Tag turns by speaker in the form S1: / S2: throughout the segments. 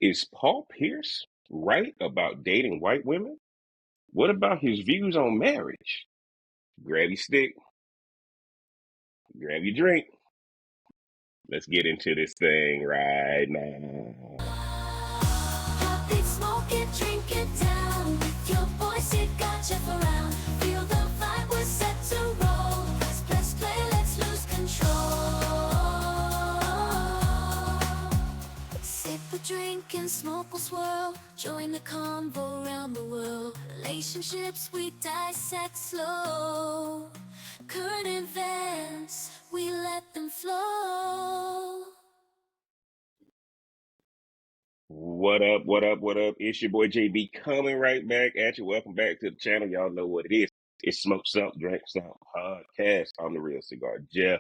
S1: Is Paul Pierce right about dating white women? What about his views on marriage? Grab your stick, grab your drink. Let's get into this thing right now.
S2: Hot beat, smoke it, drink it down. With your voice, it got Jeff around. Feel the vibe, we're set to roll. Press play, let's lose control. Sip a drink and smoke will swirl. Join the convo around the world. Relationships we dissect slow. Current events, we let them flow.
S1: What up, what up, what up? It's your boy JB coming right back at you. Welcome back to the channel. Y'all know what it is. It's Smoke Something, Drink Something podcast. I'm the Real Cigar Jeff.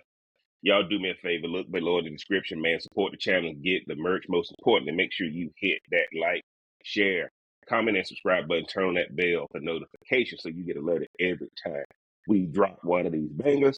S1: Y'all do me a favor, look below in the description, man. Support the channel, get the merch. Most importantly, make sure you hit that like, share, comment, and subscribe button. Turn on that bell for notifications so you get alerted every time we drop one of these bangers.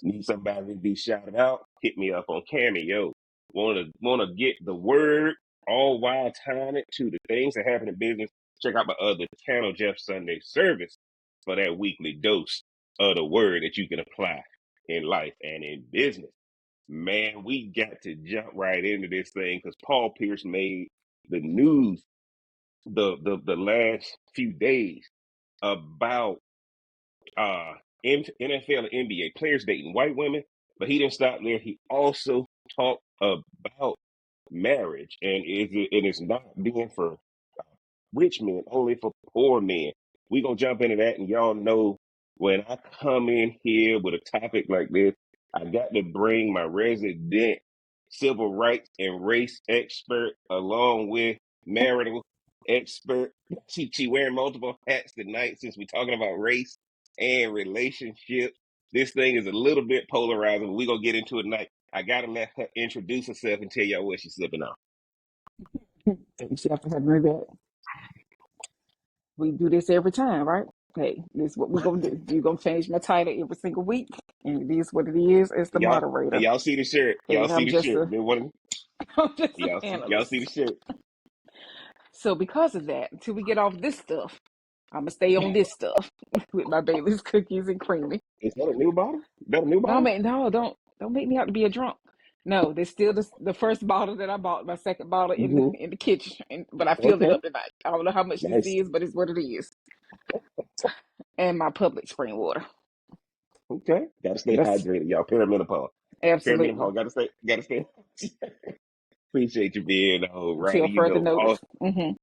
S1: Need somebody to be shouted out? Hit me up on Cameo. Wanna get the word all while tying it to the things that happen in business? Check out my other channel, Jeff Sunday Service, for that weekly dose of the word that you can apply in life and in business. Man, we got to jump right into this thing because Paul Pierce made the news the last few days about NFL and NBA players dating white women, but he didn't stop there. He also talked about marriage and it's not being for rich men, only for poor men. We gonna jump into that, and y'all know when I come in here with a topic like this, I got to bring my resident civil rights and race expert along with marital expert. She wearing multiple hats tonight since we're talking about race and relationships. This thing is a little bit polarizing, but we're gonna get into it tonight. I gotta let her introduce herself and tell y'all what she's sipping on.
S3: Thanks for having me back. We do this every time, right? Hey, this is what we're gonna do. You're gonna change my title every single week, and it is what it is as the moderator.
S1: Y'all see the shirt. Y'all
S3: And
S1: see
S3: I'm
S1: the
S3: just
S1: shirt.
S3: a, I'm just an
S1: Y'all see the
S3: analyst.
S1: shirt.
S3: So because of that, until we get off this stuff, I'm gonna stay on this stuff with my Bailey's cookies and creamy.
S1: Is that a new bottle? That a new
S3: No,
S1: bottle?
S3: man, no, don't make me out to be a drunk. No, there's still the first bottle that I bought, my second bottle
S1: Mm-hmm.
S3: in the kitchen, but I filled it
S1: Okay.
S3: up tonight. I don't know how much this
S1: Nice.
S3: is, but it's what it is. And my public spring water.
S1: Okay. Gotta stay
S3: That's
S1: hydrated, y'all. Perimenopause.
S3: absolutely.
S1: Perimenopause. Gotta stay. Appreciate you being right.
S3: Until
S1: You
S3: further
S1: know,
S3: notice.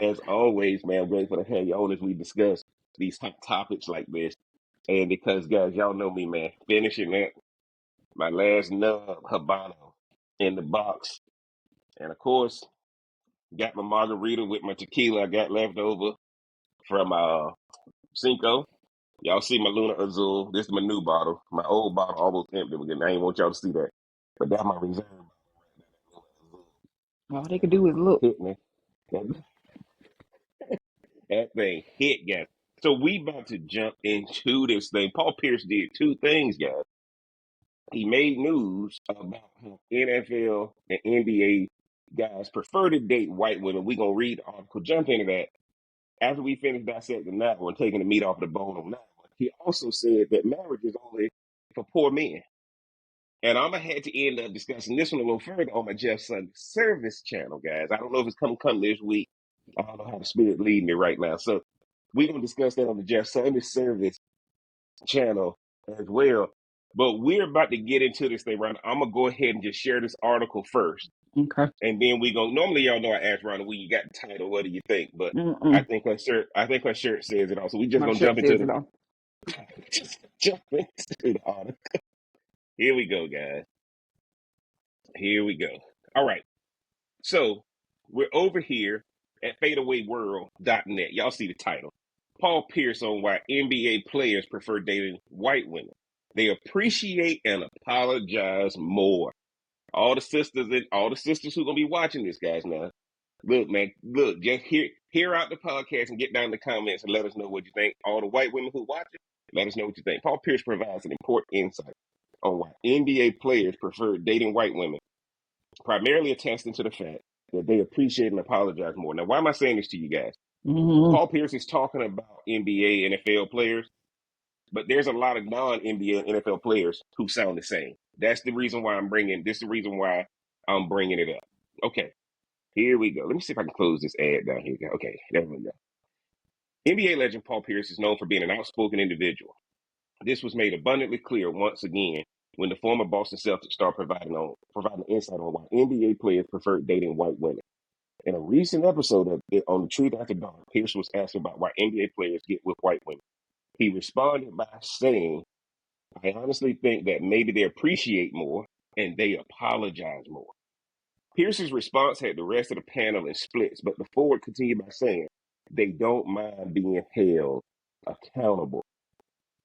S1: as always, man, I'm grateful to have you on as we discuss these hot topics like this. And because, guys, y'all know me, man, finishing up my last nub Habano in the box. And of course, got my margarita with my tequila I got left over from Cinco. Y'all see my Luna Azul. This is my new bottle. My old bottle almost empty again. I ain't want y'all to see that. But that's my reserve bottle.
S3: All they could do is look.
S1: Hit me. That thing hit, guys. So we about to jump into this thing. Paul Pierce did two things, guys. He made news about how NFL and NBA guys prefer to date white women. We're going to read the article, jump into that. After we finish dissecting that one, taking the meat off the bone on that one, he also said that marriage is only for poor men. And I'm going to have to end up discussing this one a little further on my Jeff Sunday Service channel, guys. I don't know if it's come this week. I don't know how the spirit leading me right now. So we're going to discuss that on the Jeff Sunday Service channel as well. But we're about to get into this thing, Ron. I'm going to go ahead and just share this article first.
S3: Okay.
S1: And then we go. Normally, y'all know I ask Ron, when you got the title, what do you think? But I think her shirt says it all. So we just
S3: My
S1: gonna jump
S3: shirt
S1: into
S3: says it all.
S1: the article. Here we go, guys. Here we go. All right. So we're over here at fadeawayworld.net. Y'all see the title. Paul Pierce on why NBA players prefer dating white women. They appreciate and apologize more. All the sisters who gonna be watching this, guys, now. Look, man, just hear out the podcast and get down in the comments and let us know what you think. All the white women who watch it, let us know what you think. Paul Pierce provides an important insight on why NBA players prefer dating white women, primarily attesting to the fact that they appreciate and apologize more. Now, why am I saying this to you guys?
S3: Mm-hmm.
S1: Paul Pierce is talking about NBA, NFL players, but there's a lot of non-NBA and NFL players who sound the same. That's the reason why this is the reason why I'm bringing it up. Okay, here we go. Let me see if I can close this ad down here. Okay, there we go. NBA legend Paul Pierce is known for being an outspoken individual. This was made abundantly clear once again when the former Boston Celtics star providing insight on why NBA players prefer dating white women. In a recent episode of on the Truth After Dark, Pierce was asked about why NBA players get with white women. He responded by saying, "I honestly think that maybe they appreciate more and they apologize more." Pierce's response had the rest of the panel in splits, but the forward continued by saying, "They don't mind being held accountable."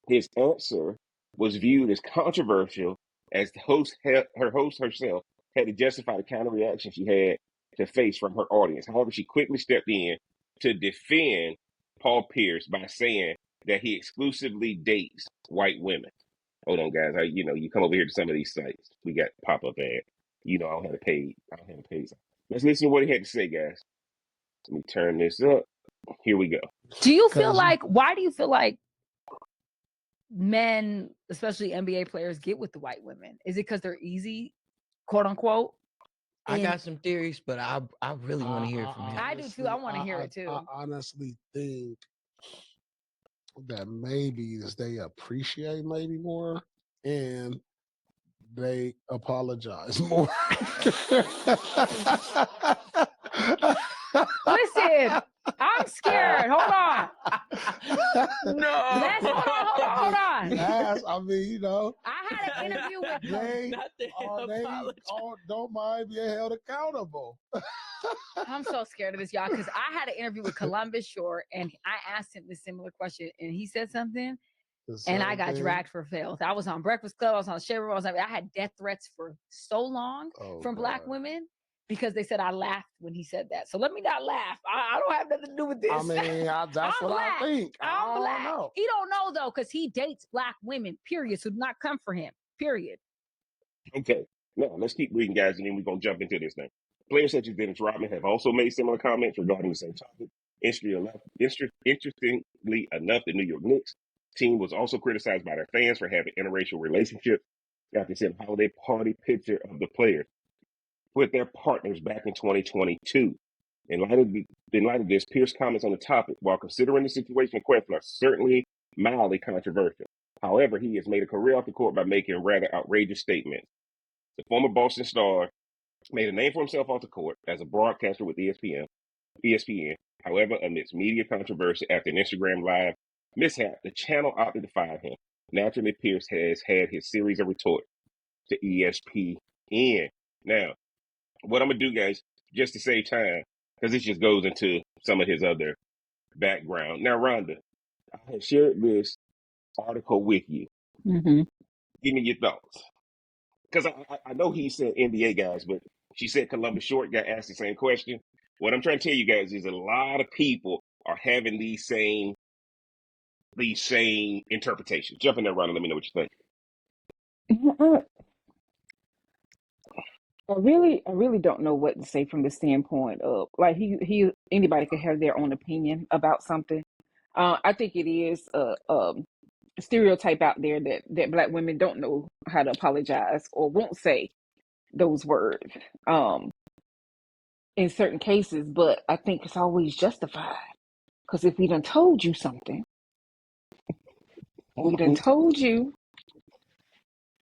S1: His answer was viewed as controversial as her host herself had to justify the kind of reaction she had to face from her audience. However, she quickly stepped in to defend Paul Pierce by saying that he exclusively dates white women. Hold on, guys. You come over here to some of these sites. We got pop-up ad. I don't have a paid. I don't have a paid. Let's listen to what he had to say, guys. Let me turn this up. Here we go.
S2: Why do you feel like men, especially NBA players, get with the white women? Is it because they're easy, quote unquote?
S4: I got some theories, but I really want to hear from him.
S2: I do too. I want to hear it too.
S5: I honestly think that maybe they appreciate maybe more and they apologize more.
S2: Listen, I'm scared. Hold on.
S4: No.
S2: Hold on.
S5: Yes, I mean,
S2: I had an interview with
S5: they
S4: apologize.
S5: don't mind being held accountable.
S2: I'm so scared of this, y'all, because I had an interview with Columbus Short, and I asked him this similar question, and he said something, and I got dragged for filth. I was on Breakfast Club, I was on Share. I had death threats for so long from Black women because they said I laughed when he said that. So let me not laugh. I don't have nothing to do with this.
S5: I mean, that's what
S2: Black.
S5: I think.
S2: I'm Black.
S5: Know.
S2: He don't know though, because he dates Black women. Period. So do not come for him. Period.
S1: Okay. Now, let's keep reading, guys, and then we're going to jump into this thing. Players such as Dennis Rodman have also made similar comments regarding the same topic. Interestingly enough, the New York Knicks team was also criticized by their fans for having interracial relationships after seeing a holiday party picture of the players with their partners back in 2022. In light of this, Pierce's comments on the topic, while considering the situation in question, are certainly mildly controversial. However, he has made a career off the court by making rather outrageous statements. The former Boston star made a name for himself off the court as a broadcaster with ESPN. However, amidst media controversy after an Instagram Live mishap, the channel opted to fire him. Naturally, Pierce has had his series of retorts to ESPN. Now, what I'm going to do, guys, just to save time, because this just goes into some of his other background. Now, Rhonda, I have shared this article with you.
S3: Mm-hmm.
S1: Give me your thoughts. Because I know he said NBA guys, but she said Columbus Short got asked the same question. What I'm trying to tell you guys is a lot of people are having these same interpretations. Jump in there, Rhonda. Let me know what you think.
S3: I really don't know what to say from the standpoint of like anybody could have their own opinion about something. I think it is a stereotype out there that Black women don't know how to apologize or won't say those words in certain cases, but I think it's always justified because if we done told you something, we done told you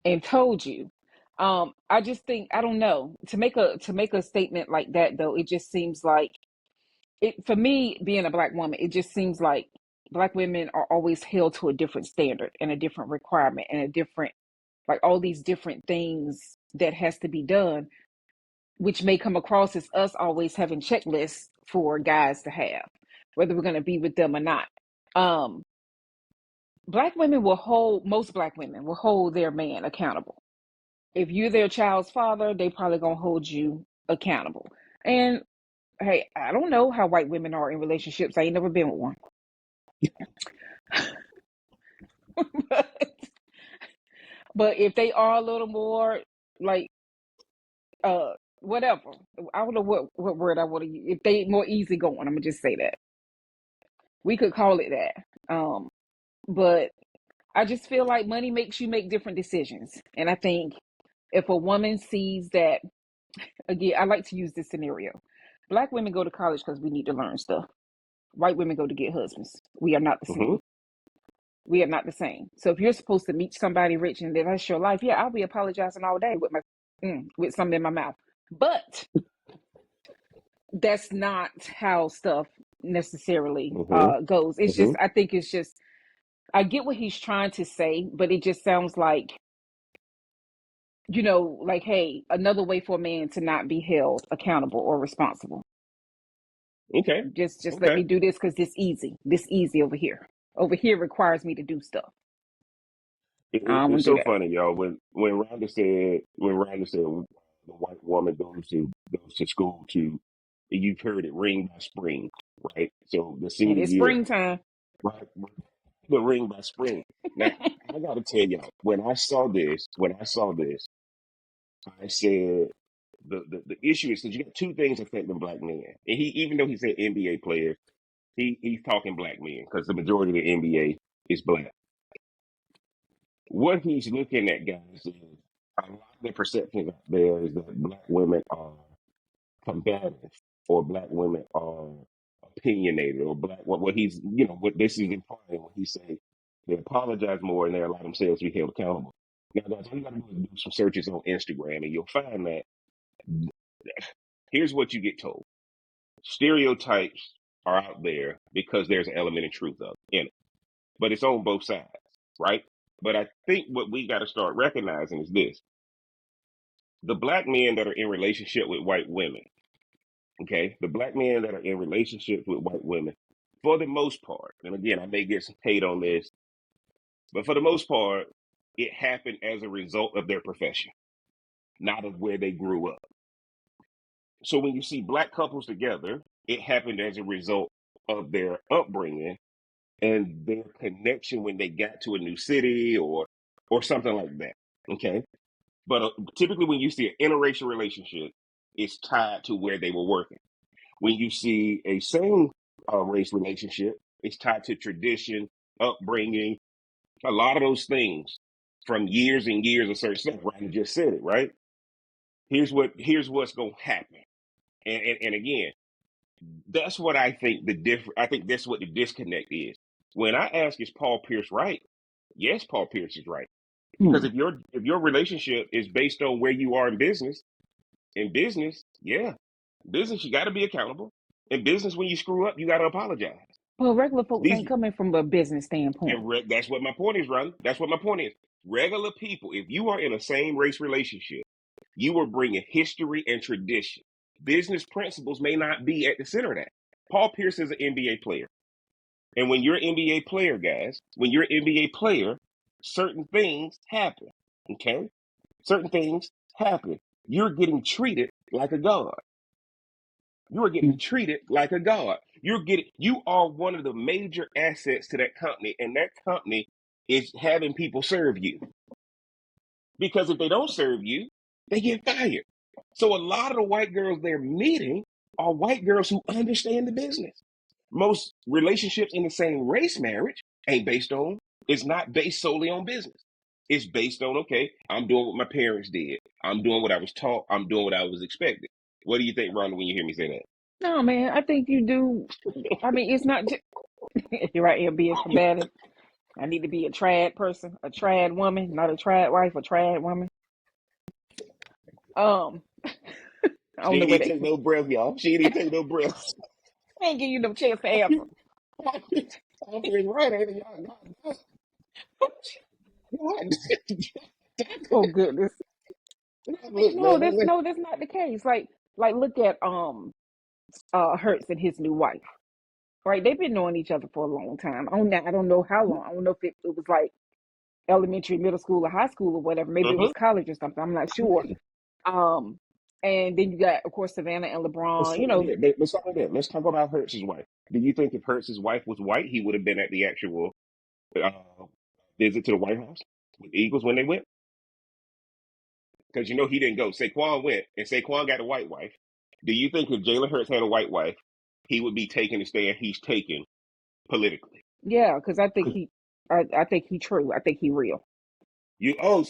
S3: and told you. I just think I don't know to make a statement like that though. It just seems like it for me being a Black woman. It just seems like Black women are always held to a different standard and a different requirement and a different like all these different things that has to be done, which may come across as us always having checklists for guys to have, whether we're going to be with them or not. Most Black women will hold their man accountable. If you're their child's father, they probably gonna hold you accountable. And hey, I don't know how white women are in relationships. I ain't never been with one. but if they are a little more like whatever. I don't know what word I want to use. If they more easygoing, I'm gonna just say that we could call it that. But I just feel like money makes you make different decisions, and I think if a woman sees that, again, I like to use this scenario. Black women go to college because we need to learn stuff. White women go to get husbands. We are not the
S1: Mm-hmm.
S3: same. We are not the same. So if you're supposed to meet somebody rich and that's your life, yeah, I'll be apologizing all day with my with something in my mouth. But that's not how stuff necessarily
S1: Mm-hmm.
S3: goes. It's
S1: Mm-hmm.
S3: just I think it's just I get what he's trying to say, but it just sounds like, like, hey, another way for a man to not be held accountable or responsible.
S1: Okay.
S3: Just let
S1: Okay.
S3: me do this because this easy over here. Over here requires me to do stuff. I don't
S1: It's
S3: want to do
S1: so
S3: that.
S1: funny, y'all. When Rhonda said the white woman goes to school to, you've heard it ring by spring, right? So the
S3: And
S1: senior
S3: it's
S1: year,
S3: springtime.
S1: right? The ring by spring. Now I got to tell y'all, when I saw this, I said the issue is because you got two things affecting black men, and he even though he said NBA players, he's talking black men because the majority of the NBA is black. What he's looking at, guys, is a lot of the perception out there is that black women are combative or black women are opinionated or black what he's what this is implying when he say they apologize more and they allow themselves to be held accountable. Now, guys, all you got to do is do some searches on Instagram and you'll find that here's what you get told: stereotypes are out there because there's an element of truth in it, but it's on both sides, right? But I think what we got to start recognizing is this: the black men that are in relationship with white women, okay, the black men that are in relationships with white women, for the most part, and again, I may get some hate on this, but for the most part, it happened as a result of their profession, not of where they grew up. So when you see black couples together, it happened as a result of their upbringing and their connection when they got to a new city or something like that. Okay, but typically when you see an interracial relationship, it's tied to where they were working. When you see a same race relationship, it's tied to tradition, upbringing, a lot of those things from years and years of certain stuff. Ryan just said it, right? Here's what's gonna happen. And again, that's what I think I think that's what the disconnect is. When I ask, is Paul Pierce right? Yes, Paul Pierce is right. Because
S3: Hmm.
S1: if your relationship is based on where you are in business, yeah, business you got to be accountable. In business, when you screw up, you got to apologize.
S3: Well, regular folks ain't
S1: These
S3: coming from a business standpoint.
S1: that's what my point is, Ron. That's what my point is. Regular people, if you are in a same race relationship, you are bringing history and tradition. Business principles may not be at the center of that. Paul Pierce is an NBA player. And when you're an NBA player, guys, when you're an NBA player, certain things happen. Okay? Certain things happen. You're getting treated like a god. You are getting
S3: Hmm.
S1: treated like a god. You are one of the major assets to that company, and that company is having people serve you. Because if they don't serve you, they get fired. So a lot of the white girls they're meeting are white girls who understand the business. Most relationships in the same race marriage ain't based on, it's not based solely on business. It's based on, okay, I'm doing what my parents did. I'm doing what I was taught. I'm doing what I was expected. What do you think, Rhonda, when you hear me say that?
S3: No, man, I think you do. I mean, it's not just here I am being combative. I need to be a trad person, a trad woman, not a trad wife, a trad woman. Um, I don't
S1: She
S3: know
S1: ain't
S3: where
S1: even
S3: they.
S1: take no breath, y'all. She ain't even take no breath.
S3: I ain't give you no chance to answer.
S1: It's right, ain't it? Y'all, God,
S3: Oh goodness. No, I mean,
S1: look, man,
S3: no, that's not the case. Like look at Hertz and his new wife. Right, they've been knowing each other for a long time. I don't know how long. I don't know if it was like elementary, middle school, or high school or whatever. Maybe it was
S1: uh-huh.
S3: college or something. I'm not sure. Um, and then you got, of course, Savannah and
S1: Let's
S3: LeBron.
S1: start with that. Let's start with that. Let's talk about Hertz's wife. Do you think if Hertz's wife was white, he would have been at the actual uh, visit to the White House with the Eagles when they went? because you know he didn't go. Saquon went, and Saquon got a white wife. Do you think if Jalen Hurts had a white wife, he would be taking the stand he's taking politically?
S3: Yeah, because I think he true. I think he real.
S1: You oh,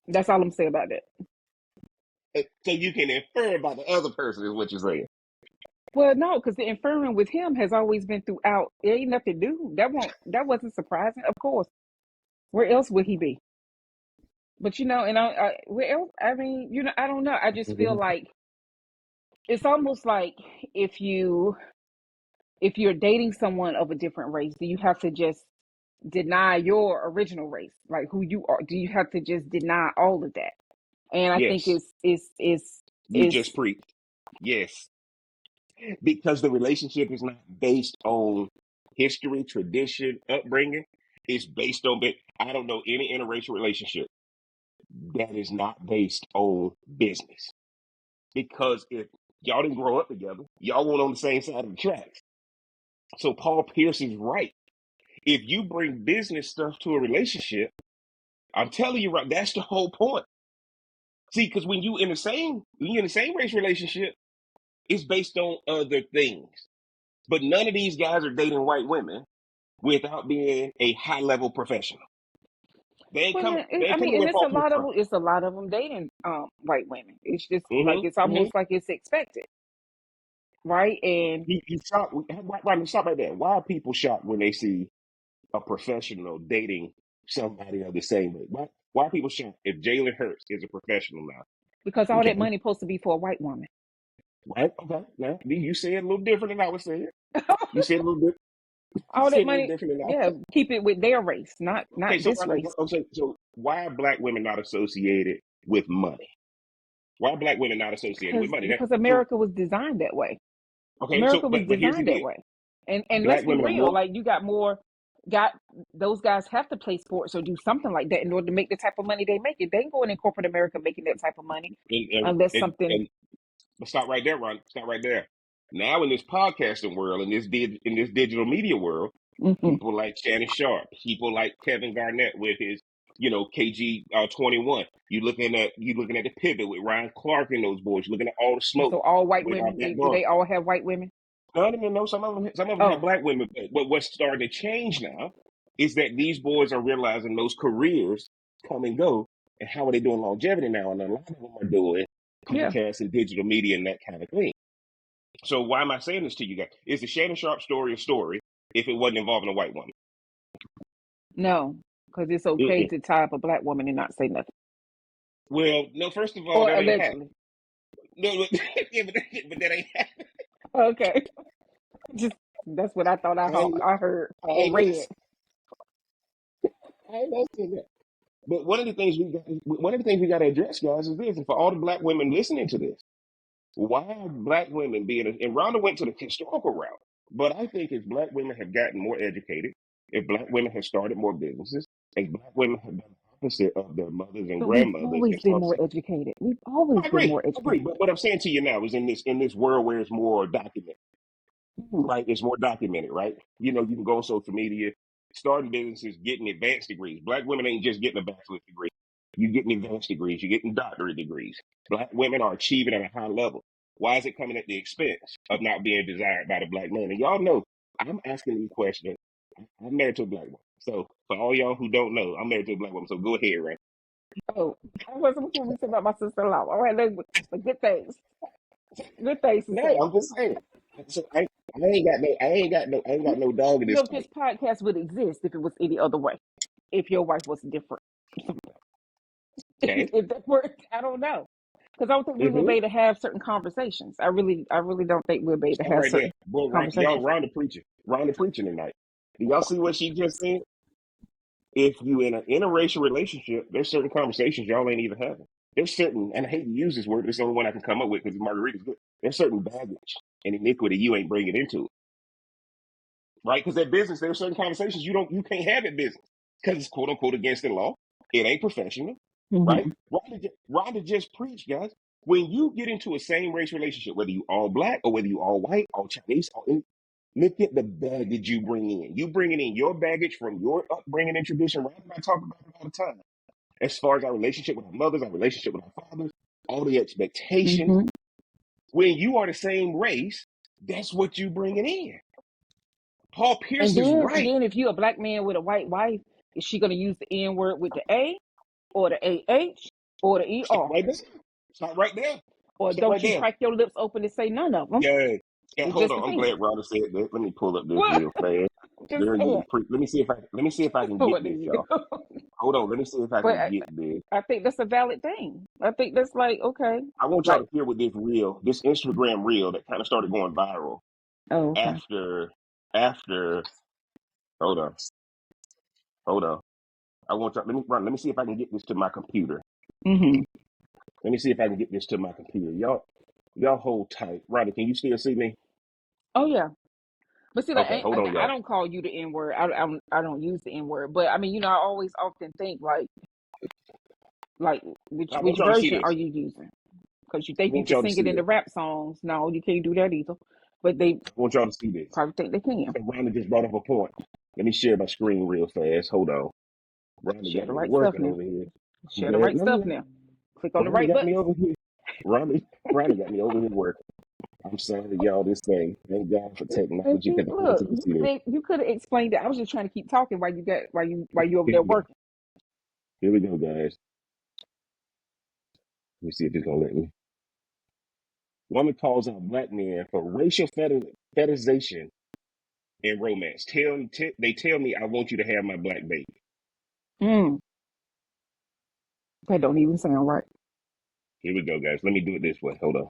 S3: That's all I'm saying about that.
S1: so you can infer by the other person is what you're saying.
S3: Well, no, because the inferring with him has always been throughout. It ain't nothing new. That wasn't surprising. Of course, where else would he be? But and where else? I mean, I don't know. I just feel
S1: Mhm.
S3: like it's almost like if you if you're dating someone of a different race, do you have to just deny your original race, like who you are? Do you have to just deny all of that? And I think
S1: Yes, you
S3: it's
S1: just preached. Yes, because the relationship is not based on history, tradition, upbringing. It's based on. I don't know any interracial relationship that is not based on business. Because if y'all didn't grow up together, y'all weren't on the same side of the tracks. So Paul Pierce is right. If you bring business stuff to a relationship, I'm telling you right, that's the whole point. See, because when you're in the same race relationship, it's based on other things. But none of these guys are dating white women without being a high level professional. They ain't
S3: well,
S1: coming. They
S3: I
S1: ain't
S3: mean,
S1: coming
S3: and
S1: where Paul Pierce from.
S3: it's a lot of them dating white women. It's just like it's
S1: Mm-hmm. Mm-hmm.
S3: almost like it's expected, right? And
S1: You shocked. Rodney, stop right there. Why are people shocked when they see a professional dating somebody of the same way? Why are people shocked if Jalen Hurts is a professional now?
S3: because all that
S1: Okay,
S3: money supposed to be for a white woman.
S1: right? Okay, now you say it a little different than I was saying. You said it a little bit. You
S3: All
S1: said
S3: that
S1: it a little
S3: money,
S1: different than
S3: yeah,
S1: I.
S3: keep it with their race,
S1: Okay,
S3: not
S1: so
S3: this race.
S1: why are black women not associated with money? Why are black women not associated with money?
S3: Because
S1: So
S3: America was designed that way.
S1: okay,
S3: America was
S1: but here's the
S3: designed that
S1: deal:
S3: way. And let's
S1: black
S3: be
S1: women are
S3: real,
S1: more.
S3: like you got those guys have to play sports or do something like that in order to make the type of money they make. If they ain't going in corporate America making that type of money
S1: And, and,
S3: unless
S1: and,
S3: something.
S1: and but stop right there, Ron. Stop right there. Now in this podcasting world, in this digital media world,
S3: Hmm.
S1: people like Shannon Sharp, people like Kevin Garnett with his, KG 21. You looking at the pivot with Ryan Clark and those boys. You're looking at all the smoke
S3: So all white
S1: with
S3: women,
S1: Matt
S3: do
S1: Barnes.
S3: they all have white women?
S1: No, no, no. Some of them have
S3: Oh,
S1: black women, but what's starting to change now is that these boys are realizing those careers come and go, and how are they doing longevity now? And a lot of them are doing
S3: yeah.
S1: podcasts and digital media and that kind of thing. So why am I saying this to you guys? Is the Shannon Sharp story a story if it wasn't involving a white woman?
S3: No, because it's okay
S1: Mm-mm.
S3: to tie up a black woman and not say nothing.
S1: Well, no. First of all,
S3: Or
S1: that ain't happening.
S3: allegedly.
S1: No, yeah, but that ain't happening.
S3: Okay. Just that's what I thought
S1: I ain't,
S3: I heard
S1: I
S3: or
S1: ain't
S3: read.
S1: never, I ain't never said that. But one of the things we got to address, guys, is this: and for all the black women listening to this, why are black women and Rhonda went to the historical route, but I think if black women have gotten more educated, if black women have started more businesses, if black women have done the opposite of their mothers and
S3: But we've
S1: grandmothers
S3: always
S1: and
S3: been
S1: start
S3: more
S1: saying,
S3: educated. We've always
S1: I
S3: been
S1: agree,
S3: more
S1: I agree.
S3: educated.
S1: But what I'm saying to you now is in this world where it's more documented,
S3: Mhm.
S1: right? It's more documented, right? You can go on social media, starting businesses, getting advanced degrees. Black women ain't just getting a bachelor's degree. You're getting advanced degrees. You're getting doctorate degrees. Black women are achieving at a high level. Why is it coming at the expense of not being desired by the black man? And y'all know, I'm asking these questions. I'm married to a black woman. So for all y'all who don't know, I'm married to a black woman. So go ahead, right?
S3: Oh, I wasn't supposed to say about my sister-in-law. All right, but good things. Good things to
S1: No,
S3: say.
S1: I'm just saying. So I ain't got no dog in
S3: You
S1: this
S3: know,
S1: fight.
S3: this podcast would exist if it was any other way. If your wife was different.
S1: Okay.
S3: If that worked, I don't know. Because I don't think we would be
S1: Mm-hmm.
S3: able to have certain conversations. I really don't think we'll be able to
S1: Stop
S3: have
S1: right there.
S3: certain
S1: Boy, y'all
S3: conversations.
S1: round the preaching tonight. Do y'all see what she just said? If you in an interracial relationship, there's certain conversations y'all ain't even having. There's certain, and I hate to use this word, it's the only one I can come up with because margarita's good. There's certain baggage and iniquity you ain't bringing into it, right? Because at business, there's certain conversations you can't have at business because it's quote unquote against the law. It ain't professional, right?
S3: Hmm.
S1: Rhonda just preached, guys. When you get into a same race relationship, whether you all black or whether you all white, all Chinese, look at the baggage you bring in. You bringing in your baggage from your upbringing and tradition. Rhonda and I talk about it all the time. as far as our relationship with our mothers, our relationship with our fathers, all the expectations.
S3: Mm-hmm.
S1: When you are the same race, that's what you bringing in. Paul
S3: And
S1: Pierce is
S3: then,
S1: right.
S3: if you're a black man with a white wife, is she gonna use the N word with the A, or the AH, or the
S1: Stop
S3: ER?
S1: right there. Stop right there.
S3: Or
S1: Stop right
S3: don't you
S1: there.
S3: crack your lips open and say none of them?
S1: Yeah. Yeah,
S3: It
S1: hold
S3: just
S1: on. I'm
S3: depends.
S1: glad Rhonda said that. Let me pull up this
S3: What?
S1: real fast.
S3: Just
S1: Girl,
S3: saying.
S1: let me see if I can get
S3: What do
S1: this,
S3: you?
S1: y'all. Hold on. Let me see if I
S3: But
S1: can get this.
S3: I think that's a valid thing. I think that's like, okay,
S1: I want y'all
S3: like,
S1: to hear what this Instagram reel that kind of started going viral
S3: oh, okay.
S1: after hold on. Hold on. I want y'all let me see if I can get this to my computer.
S3: Mm-hmm.
S1: Let me see if I can get this to my computer. Y'all hold tight. Rhonda, can you still see me?
S3: Oh yeah. But see, like,
S1: Okay, hold on,
S3: I
S1: y'all.
S3: don't call you the N word. I don't use the N word. But I mean, I always often think like
S1: I
S3: which
S1: want y'all to see
S3: version are
S1: this.
S3: you using? Because you
S1: I
S3: think you
S1: want
S3: can
S1: y'all to
S3: sing it
S1: see
S3: in the
S1: this.
S3: rap songs. No, you can't do that either. But they
S1: I want y'all to see this.
S3: probably think they can.
S1: So Rhonda just brought up a point. Let me share my screen real fast. Hold on. Rhonda
S3: Share
S1: got
S3: the
S1: me
S3: right stuff
S1: working
S3: now.
S1: over here. I'm
S3: Share the
S1: glad.
S3: right
S1: No, no,
S3: stuff
S1: no.
S3: now. Click on the
S1: Rhonda
S3: right
S1: got me
S3: buttons.
S1: over here. Rhonda got me over here working. I'm sorry, y'all. This thing. Thank God for
S3: And
S1: technology
S3: see,
S1: because I
S3: look,
S1: wanted to see this.
S3: you could have explained it. I was just trying to keep talking while you over
S1: Here
S3: there
S1: we go.
S3: working.
S1: Here we go, guys. Let me see if it's gonna let me. Woman calls out black men for racial fetishization in romance. They tell me I want you to have my black baby.
S3: Mm, that don't even sound right.
S1: Here we go, guys. Let me do it this way. Hold on.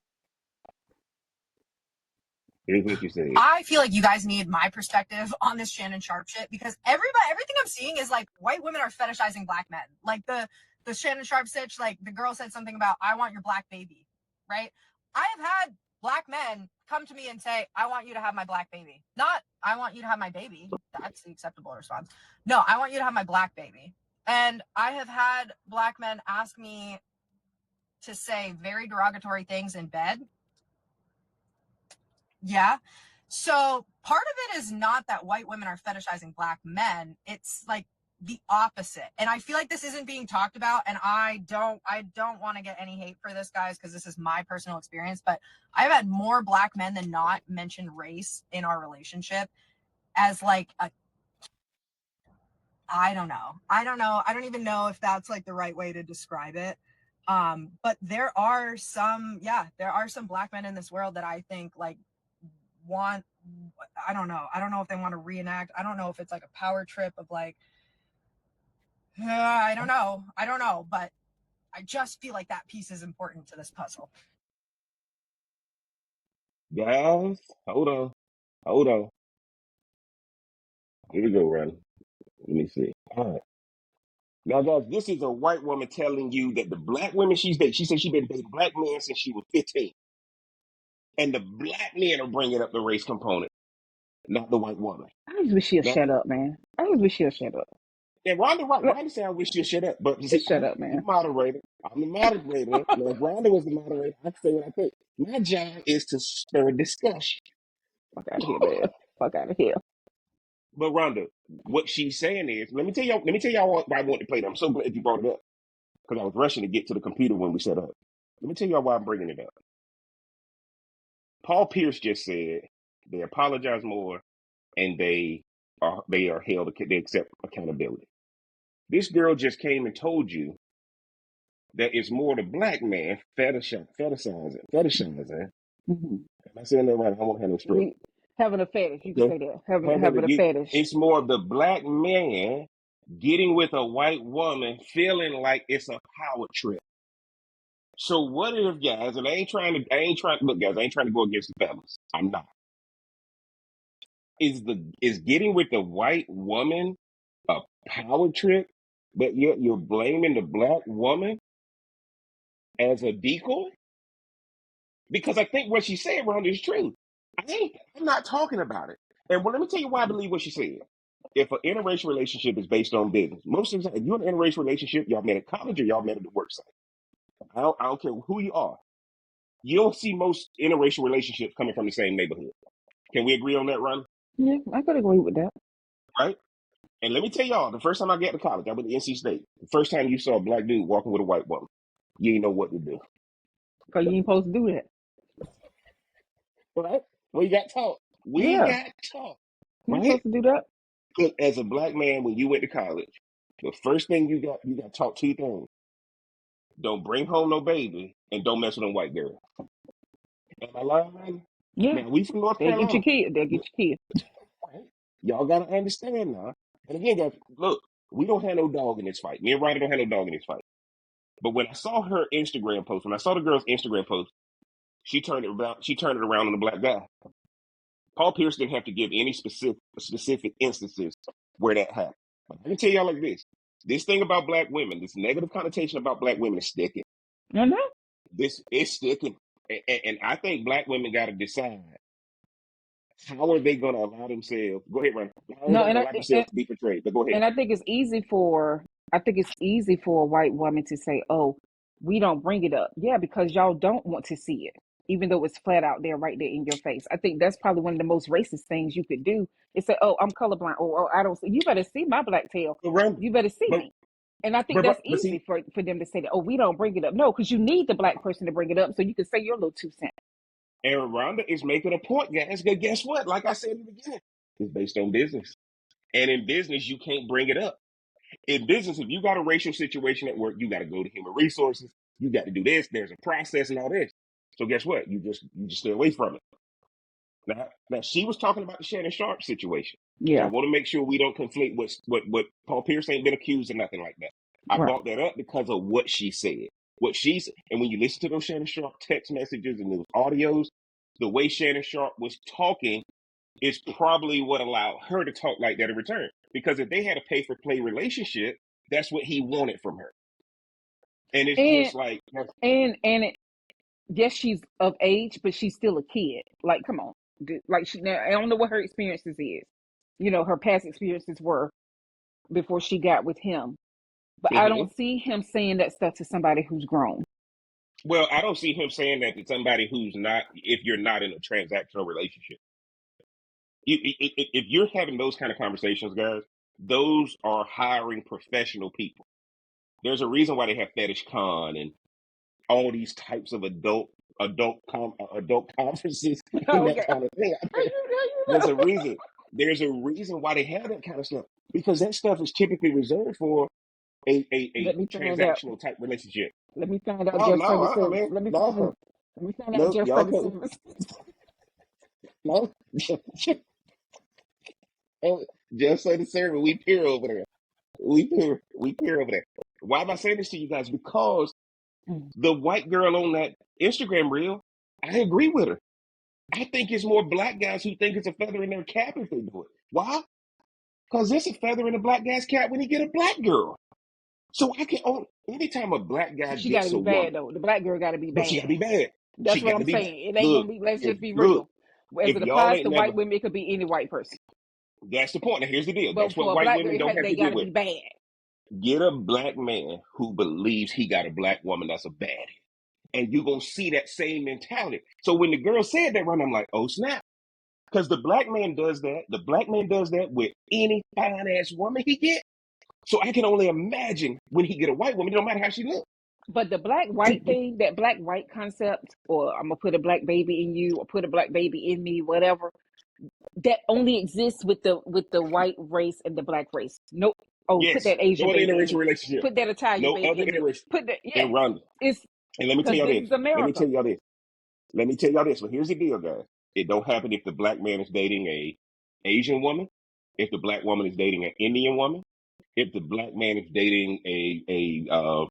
S1: Here's what you said.
S2: I feel like you guys need my perspective on this Shannon Sharp shit because everything I'm seeing is like white women are fetishizing black men. Like the Shannon Sharp stitch, like the girl said something about I want your black baby, right? I have had black men come to me and say, I want you to have my black baby. Not I want you to have my baby. That's the acceptable response. No, I want you to have my black baby. And I have had black men ask me to say very derogatory things in bed. Yeah. So part of it is not that white women are fetishizing black men. It's like the opposite. And I feel like this isn't being talked about. And I don't want to get any hate for this, guys, because this is my personal experience. But I've had more black men than not mention race in our relationship as like a I don't know. I don't know. I don't even know if that's like the right way to describe it. But there are some black men in this world that I think like want I don't know. I don't know if they want to reenact. I don't know if it's like a power trip of like I don't know. I don't know, but I just feel like that piece is important to this puzzle.
S1: Guys, hold on. Hold on. Here we go, Ronnie. Let me see. All right. Now, guys, this is a white woman telling you that the black women she's dated, she said she's been dating black men since she was 15. And the black men are bringing up the race component, not the white woman.
S3: I just wish she'll
S1: Now,
S3: shut up, man. I just wish she'll shut up.
S1: and Rhonda, right,
S3: Look,
S1: Rhonda said, I wish you'd shut up. But you see,
S3: just shut up,
S1: I'm the
S3: man.
S1: moderator. I'm the moderator. Now, if Rhonda was the moderator, I'd say what I think. My job is to stir discussion.
S3: Fuck out of here, man. Fuck out of here.
S1: But Rhonda, what she's saying is, let me tell y'all why I want to play that. I'm so glad you brought it up because I was rushing to get to the computer when we set up. Let me tell y'all why I'm bringing it up. Paul Pierce just said they apologize more and they are held they accept accountability. This girl just came and told you that it's more the black man fetishizing.
S3: Mm-hmm.
S1: Am I saying that right? I won't have no stroke.
S3: Having a fetish, you can
S1: Okay,
S3: say that. Having a fetish.
S1: it's more of the black man getting with a white woman, feeling like it's a power trip. So what if, guys? And I ain't trying. Look, guys, I ain't trying to go against the fellas. I'm not. Is getting with the white woman a power trip, but yet you're blaming the black woman as a decoy? Because I think what she said, Ron, is true. I'm not talking about it. And well, let me tell you why I believe what she said. If an interracial relationship is based on business, most of the time, if you're in an interracial relationship, y'all met at college or y'all met at the work site. I don't care who you are. You don't see most interracial relationships coming from the same neighborhood. Can we agree on that, Ron?
S3: Yeah, I could agree with that.
S1: Right? And let me tell y'all, the first time I got to college, I went to NC State. The first time you saw a black dude walking with a white woman, you didn't know what to do.
S3: Because you ain't supposed to do that.
S1: Right? We got taught. We
S3: Yeah,
S1: got taught.
S3: you ain't
S1: Right?
S3: supposed to do that.
S1: Look, as a black man, when you went to college, the first thing you got taught two things. Don't bring home no baby and don't mess with them white girls. Am I lying, man?
S3: Yeah,
S1: Now, we from North
S3: they get your
S1: Carolina.
S3: kid. They get your kid.
S1: Right? Y'all got to understand now. And again, guys, look, we don't have no dog in this fight. Me and Ryder don't have no dog in this fight. But when I saw her Instagram post, when I saw the girl's Instagram post, she turned it about. She turned it around on the black guy. Paul Pierce didn't have to give any specific instances where that happened. But I can tell y'all like this: this thing about black women, this negative connotation about black women is sticking.
S3: No, no,
S1: This is sticking, and I think black women got to decide how are they going to allow themselves. Go ahead, Ryan. How are they
S3: no,
S1: going to allow themselves to be portrayed? But go ahead.
S3: and I think it's easy for a white woman to say, "Oh, we don't bring it up." Yeah, because y'all don't want to see it, even though it's flat out there, right there in your face. I think that's probably one of the most racist things you could do is say, "Oh, I'm colorblind," or "Oh, I don't see." You better see my black tail.
S1: But Ryan,
S3: You better see
S1: but
S3: me. And I think that's
S1: but
S3: easy
S1: see,
S3: for them to say that. Oh, we don't bring it up. No, because you need the black person to bring it up so you can say your little 2 cents.
S1: Aaron Rhonda is making a point, guys. Guess what? Like I said in the beginning, it's based on business, and in business, you can't bring it up. In business, if you got a racial situation at work, you got to go to human resources. You got to do this. There's a process and all this. So guess what? You just stay away from it. Now she was talking about the Shannon Sharp situation. So I
S3: Yeah,
S1: want to make sure we don't conflate what Paul Pierce ain't been accused of nothing like that. I
S3: right.
S1: brought that up because of what she said. What she said, and when you listen to those Shannon Sharp text messages and those audios, the way Shannon Sharp was talking is probably what allowed her to talk like that in return. Because if they had a pay for play relationship, that's what he wanted from her. And it's
S3: And
S1: just like,
S3: and yes, she's of age, but she's still a kid. Like, come on. Like, now, I don't know what her experiences is. Her past experiences were before she got with him. But I
S1: mhm.
S3: don't see him saying that stuff to somebody who's grown.
S1: Well, I don't see him saying that to somebody who's not, if you're not in a transactional relationship. If you're having those kind of conversations, guys, those are hiring professional people. There's a reason why they have Fetish Con and all these types of adult conferences and that
S3: Okay.
S1: kind of thing.
S3: How you
S1: There's
S3: know?
S1: a reason. There's a reason why they have that kind of stuff because that stuff is typically reserved for a
S3: Let me find out.
S1: transactional type relationship.
S3: Let me find out
S1: Oh
S3: Jeff
S1: no,
S3: Study Service.
S1: man,
S3: Let me find
S1: no,
S3: let me find out
S1: no,
S3: Jeff
S1: y'all
S3: Study
S1: can
S3: Service.
S1: no. Oh, just say the sermon. We peer over there. We peer over there. Why am I saying this to you guys? Because
S3: Mm.
S1: the white girl on that Instagram reel, I agree with her. I think it's more black guys who think it's a feather in their cap if they do it. Why? Because it's a feather in a black guy's cap when he get a black girl. So I can own anytime a black guy
S3: She got to
S1: gets a
S3: be bad
S1: woman,
S3: though. The black girl got to be
S1: but she
S3: bad.
S1: gotta be bad.
S3: That's
S1: She
S3: what
S1: got to
S3: I'm
S1: be bad.
S3: saying. It ain't
S1: Look,
S3: gonna be. Let's
S1: if
S3: just be
S1: look,
S3: real. As
S1: if
S3: it
S1: y'all
S3: applies
S1: ain't
S3: to
S1: never,
S3: white women, it could be any white person.
S1: that's the point. Now here's the deal.
S3: But
S1: That's what
S3: for a
S1: white
S3: black girl,
S1: women don't have
S3: they
S1: to
S3: got
S1: deal
S3: to
S1: with.
S3: be bad.
S1: Get a black man who believes he got a black woman that's a baddie. And you're gonna see that same mentality. So when the girl said that run, I'm like, oh snap. Because the black man does that. The black man does that with any fine ass woman he get. So I can only imagine when he get a white woman, no matter how she looks.
S3: But the black white thing, that black white concept, or I'm gonna put a black baby in you, or put a black baby in me, whatever. That only exists with the white race and the black race. Nope. Oh, put
S1: Yes,
S3: that Asian
S1: no other
S3: baby in
S1: interracial
S3: me.
S1: relationship,
S3: Put that Italian
S1: no
S3: baby
S1: other
S3: in me.
S1: interracial.
S3: Put that.
S1: And
S3: Yes,
S1: Rhonda,
S3: it's
S1: and let me tell
S3: because
S1: y'all
S3: this
S1: this.
S3: is
S1: Let me
S3: America.
S1: tell y'all this. Let me tell y'all this. But here's the deal, guys. It don't happen if the black man is dating a Asian woman, if the black woman is dating an Indian woman, if the black man is dating a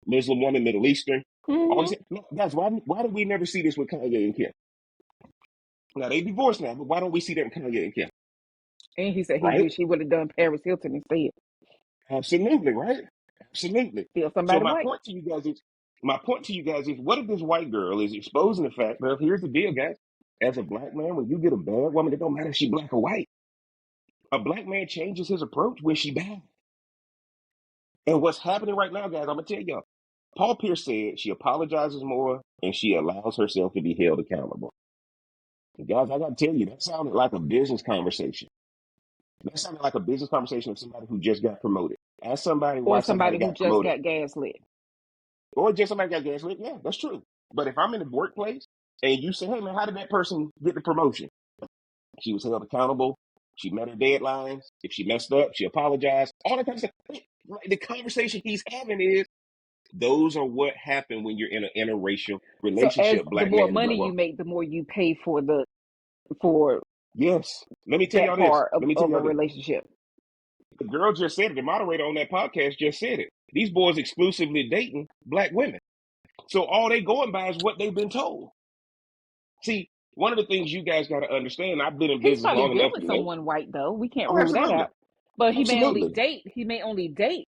S1: Muslim woman, Middle Eastern. All
S3: Hmm.
S1: this, no, guys, why do we never see this with Kanye and Kim? Now they divorced now, but why don't we see that with Kanye and Kim?
S3: And he said he
S1: Right?
S3: wish he would have done Paris Hilton instead.
S1: Absolutely, right? Absolutely.
S3: Still
S1: So
S3: somebody white.
S1: my point to you guys is, what if this white girl is exposing the fact that here's the deal, guys. As a black man, when you get a bad woman, it don't matter if she black or white. A black man changes his approach when she bad. And what's happening right now, guys, I'm gonna tell y'all. Paul Pierce said she apologizes more and she allows herself to be held accountable. And guys, I gotta tell you, that sounded like a business conversation. That sounded like a business conversation of somebody who just got promoted. Ask somebody
S3: Or
S1: why somebody
S3: somebody who
S1: got
S3: just
S1: promoted.
S3: got gaslit.
S1: Or just somebody got gaslit. Yeah, that's true. But if I'm in the workplace and you say, hey man, how did that person get the promotion? She was held accountable. She met her deadlines. If she messed up, she apologized. All that kind of stuff. The conversation he's having is those are what happen when you're in an interracial
S3: So as
S1: relationship,
S3: the
S1: black
S3: more
S1: man and black
S3: money
S1: woman.
S3: you make, the more you pay for
S1: Yes. Let me tell
S3: that
S1: y'all this.
S3: part
S1: Let me tell
S3: of a
S1: y'all this.
S3: relationship.
S1: The girl just said it. The moderator on that podcast just said it. These boys exclusively dating black women. So all they going by is what they've been told. See, one of the things you guys got to understand, I've been in
S3: He's
S1: business
S3: probably
S1: long
S3: been
S1: enough
S3: with
S1: to know.
S3: someone white though. We can't
S1: Oh,
S3: rule that
S1: absolutely.
S3: out. But
S1: Absolutely.
S3: he may only date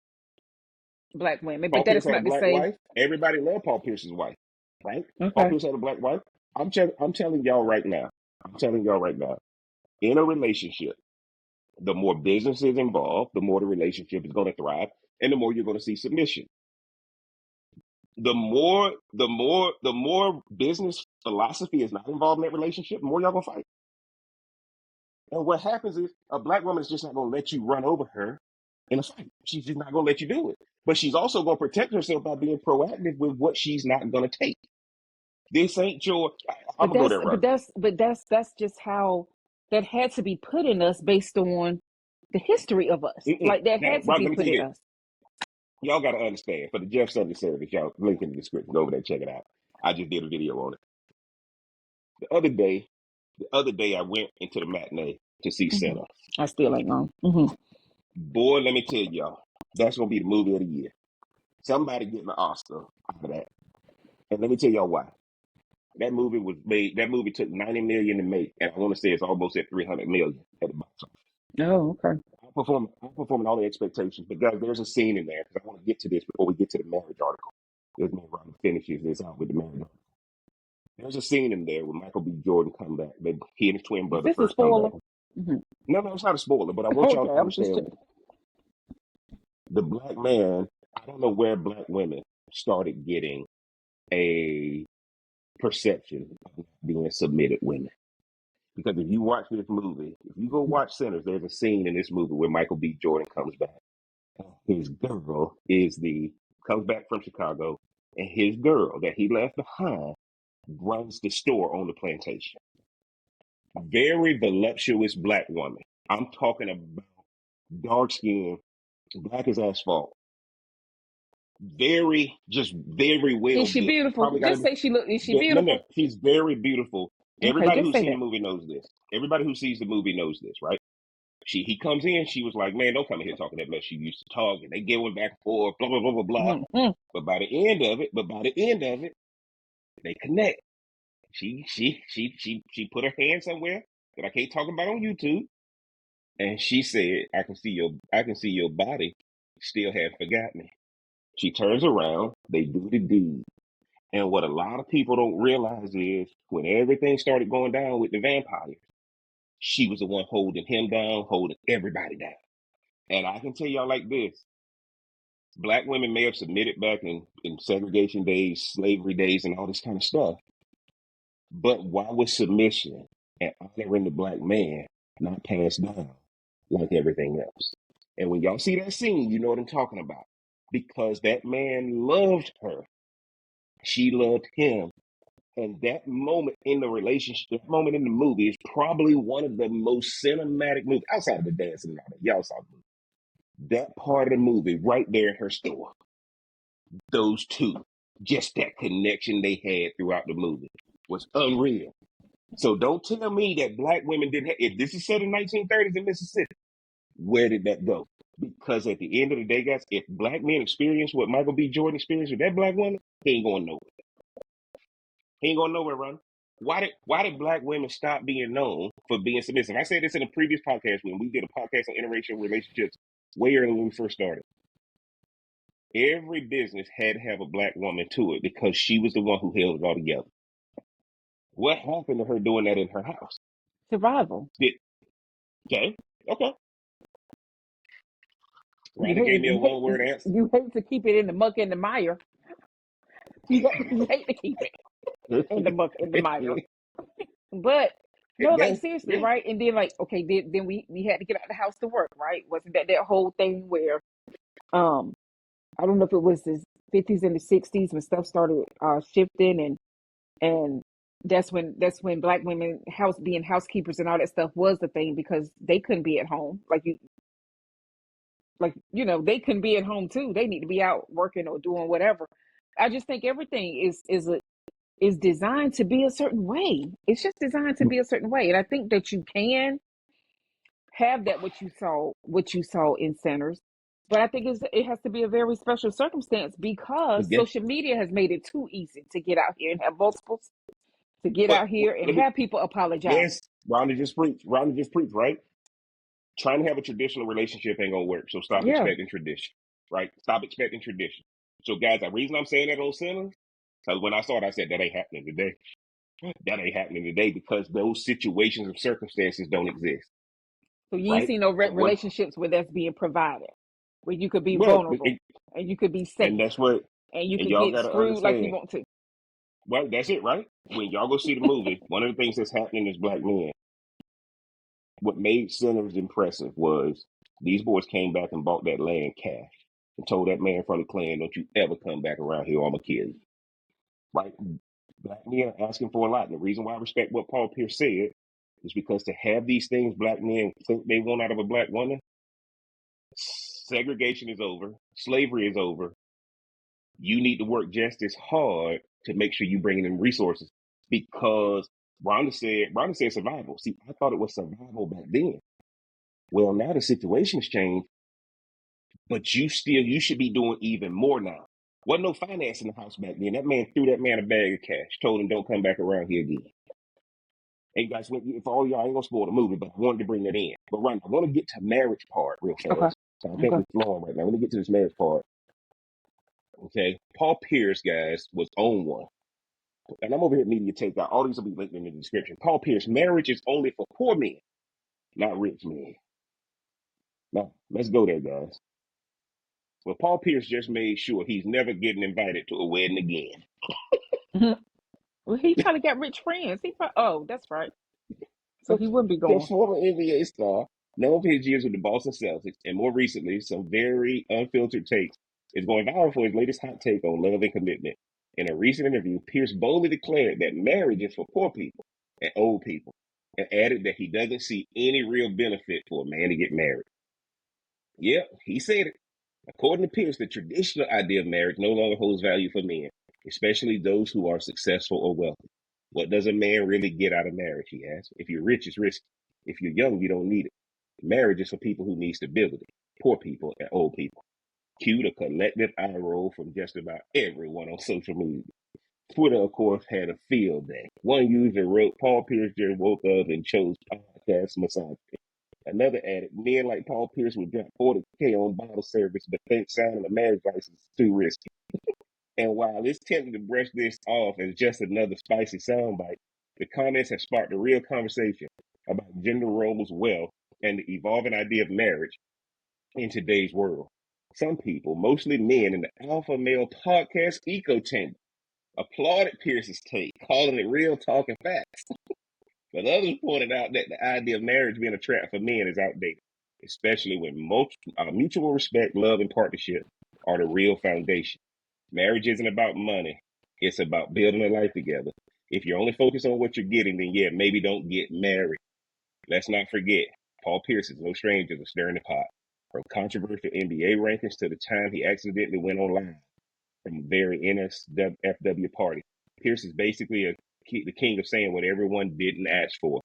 S3: black women.
S1: Paul
S3: But that
S1: Pierce
S3: is
S1: had a
S3: not to
S1: black
S3: say
S1: wife. Everybody loved Paul Pierce's wife, right? Paul
S3: okay.
S1: Pierce had a black wife. I'm telling y'all right now. I'm telling y'all right now. In a relationship, the more business is involved, the more the relationship is going to thrive, and the more you're going to see submission. The more business philosophy is not involved in that relationship, the more y'all gonna fight. And what happens is a black woman is just not gonna let you run over her in a fight. She's just not gonna let you do it. But she's also gonna protect herself by being proactive with what she's not gonna take. This ain't your. I'm
S3: But
S1: gonna go
S3: that's
S1: there,
S3: but
S1: Ron.
S3: that's but that's just how that had to be put in us based on the history of us.
S1: Mm-mm.
S3: Like that
S1: Now,
S3: had to
S1: Ron,
S3: be
S1: let me
S3: put
S1: tell you
S3: in
S1: this.
S3: us.
S1: Y'all gotta understand for the Jeff Sunday service. Y'all link in the description. Go over there, check it out. I just did a video on it the other day. The other day, I went into the matinee to see
S3: Hmm.
S1: Santa.
S3: I still ain't gone.
S1: Boy, let me tell y'all, that's gonna be the movie of the year. Somebody getting an Oscar out of that. And let me tell y'all why. That movie was made. That movie took 90 million to make, and I want to say it's almost at 300 million at the box office.
S3: Oh, okay.
S1: Outperforming all the expectations. But guys, there's a scene in there because I want to get to this before we get to the marriage article. There's me Robert finishes this out with the marriage article. There's a scene in there where Michael B. Jordan come back. That he and his twin
S3: Is
S1: brother
S3: this a
S1: first come back.
S3: spoiler? Hmm.
S1: No, it's not a spoiler, but I want y'all
S3: Okay,
S1: to
S3: I'm just
S1: understand the black man. I don't know where black women started getting a perception of being submitted women. Because if you watch this movie, if you go watch Sinners, there's a scene in this movie where Michael B. Jordan comes back. His girl comes back from Chicago, and his girl that he left behind runs the store on the plantation. Very voluptuous black woman. I'm talking about dark skin, black as asphalt. Very well
S3: is she
S1: built.
S3: beautiful?
S1: Probably got
S3: Just
S1: to.
S3: say she look. Is she
S1: No.
S3: beautiful?
S1: She's very beautiful.
S3: Okay,
S1: Everybody
S3: just
S1: who's
S3: say
S1: seen the
S3: that.
S1: movie knows this. Everybody who sees the movie knows this, right? He comes in, she was like, man, don't come in here talking that much. She used to talk, and they going back and forth, blah, blah, blah, blah, blah.
S3: Mm-hmm.
S1: But by the end of it, they connect. She put her hand somewhere that I can't talk about on YouTube. And she said, I can see your body still have forgot me. She turns around, they do the deed. And what a lot of people don't realize is when everything started going down with the vampires, she was the one holding him down, holding everybody down. And I can tell y'all like this: black women may have submitted back in segregation days, slavery days, and all this kind of stuff. But why was submission and honoring the black man not passed down like everything else? And when y'all see that scene, you know what I'm talking about. Because that man loved her. She loved him. And that moment in the relationship, that moment in the movie is probably one of the most cinematic movies outside of the dancing and all that. Y'all saw the movie. That part of the movie right there in her store. Those two, just that connection they had throughout the movie was unreal. So don't tell me that black women didn't have, if this is set in 1930s in Mississippi, where did that go? Because at the end of the day, guys, if black men experience what Michael B. Jordan experienced with that black woman, he ain't going nowhere. He ain't going nowhere, Ron. Why did black women stop being known for being submissive? I said this in a previous podcast when we did a podcast on interracial relationships way early when we first started. Every business had to have a black woman to it because she was the one who held it all together. What happened to her doing that in her house?
S3: Survival.
S1: Did okay, okay.
S3: You
S1: Ronnie
S3: hate
S1: gave me a
S3: you
S1: one
S3: hate
S1: word answer.
S3: you hate to keep it in the muck and the mire. You hate to keep it in the muck and the mire. But No, like
S1: Guys,
S3: seriously,
S1: yeah.
S3: right? And then like, okay, then we had to get out the house to work, right? Wasn't that whole thing where um I don't know if it was the 50s and the 60s when stuff started shifting, and that's when black women being housekeepers and all that stuff was the thing, because they couldn't be at home they couldn't be at home too. They need to be out working or doing whatever. I just think everything is designed to be a certain way. It's just designed to be a certain way, and I think that you can have that what you saw in centers, but I think it has to be a very special circumstance, because
S1: But guess,
S3: social media has made it too easy to get out here and have multiples, to get
S1: but
S3: out here and
S1: let me,
S3: have people apologize.
S1: yes, Rhonda just preached. Rhonda just preached, right? Trying to have a traditional relationship ain't gonna work. So stop
S3: Yeah.
S1: expecting tradition, right? Stop expecting tradition. So, guys, the reason I'm saying that on centers, because when I saw it, I said that ain't happening today. That ain't happening today because those situations and circumstances don't exist,
S3: So you ain't
S1: right?
S3: seen no
S1: And what?
S3: relationships where that's being provided, where you could be
S1: Well,
S3: vulnerable and you could be
S1: and
S3: safe
S1: that's what,
S3: and you
S1: and
S3: could
S1: y'all
S3: get
S1: got to
S3: screwed like you
S1: understand.
S3: want to.
S1: Well, that's it, right? When y'all go see the movie, one of the things that's happening is black men. What made Sinners impressive was these boys came back and bought that land cash and told that man from the clan, "Don't you ever come back around here, or I'm gonna kill you." Right? Black men are asking for a lot, and the reason why I respect what Paul Pierce said is because to have these things black men think they want out of a black woman, segregation is over, slavery is over. You need to work just as hard to make sure you bring in resources because Rhonda said survival. See, I thought it was survival back then. Well, now the situation's changed, but you should be doing even more now. Wasn't no finance in the house back then. That man threw that man a bag of cash, told him don't come back around here again. Hey guys, for all y'all, I ain't gonna spoil the movie, but I wanted to bring that in. But right, I want to get to marriage part real
S3: Okay.
S1: fast. So I think
S3: Okay.
S1: we're flowing right now. Let me get to this marriage part. Okay, Paul Pierce, guys, was on one. And I'm over here at Media Takeout. All these will be linked in the description. Paul Pierce, marriage is only for poor men, not rich men. Now, let's go there, guys. Well, Paul Pierce just made sure he's never getting invited to a wedding again.
S3: Mhm. Well, he probably got rich friends. Oh, that's right. So he wouldn't be
S1: The
S3: going.
S1: former NBA star, known for his years with the Boston Celtics, and more recently, some very unfiltered takes, is going viral for his latest hot take on love and commitment. In a recent interview, Pierce boldly declared that marriage is for poor people and old people, and added that he doesn't see any real benefit for a man to get married. Yep, he said it. According to Pierce, the traditional idea of marriage no longer holds value for men, especially those who are successful or wealthy. What does a man really get out of marriage, he asks. If you're rich, it's risky. If you're young, you don't need it. Marriage is for people who need stability, poor people and old people. Cue the collective eye roll from just about everyone on social media. Twitter, of course, had a field day. One user wrote, Paul Pierce just woke up and chose podcast massage. Another added, men like Paul Pierce would drop 40K on bottle service, but think signing a marriage license is too risky. And while it's tempting to brush this off as just another spicy soundbite, the comments have sparked a real conversation about gender roles, wealth, and the evolving idea of marriage in today's world. Some people, mostly men in the alpha male podcast echo chamber, applauded Pierce's take, calling it real talk and facts. But others pointed out that the idea of marriage being a trap for men is outdated, especially when mutual respect, love, and partnership are the real foundation. Marriage isn't about money, it's about building a life together. If you're only focused on what you're getting, then yeah, maybe don't get married. Let's not forget, Paul Pierce is no stranger to stirring the pot. From controversial NBA rankings to the time he accidentally went online from a very NSFW party. Pierce is basically the king of saying what everyone didn't ask for.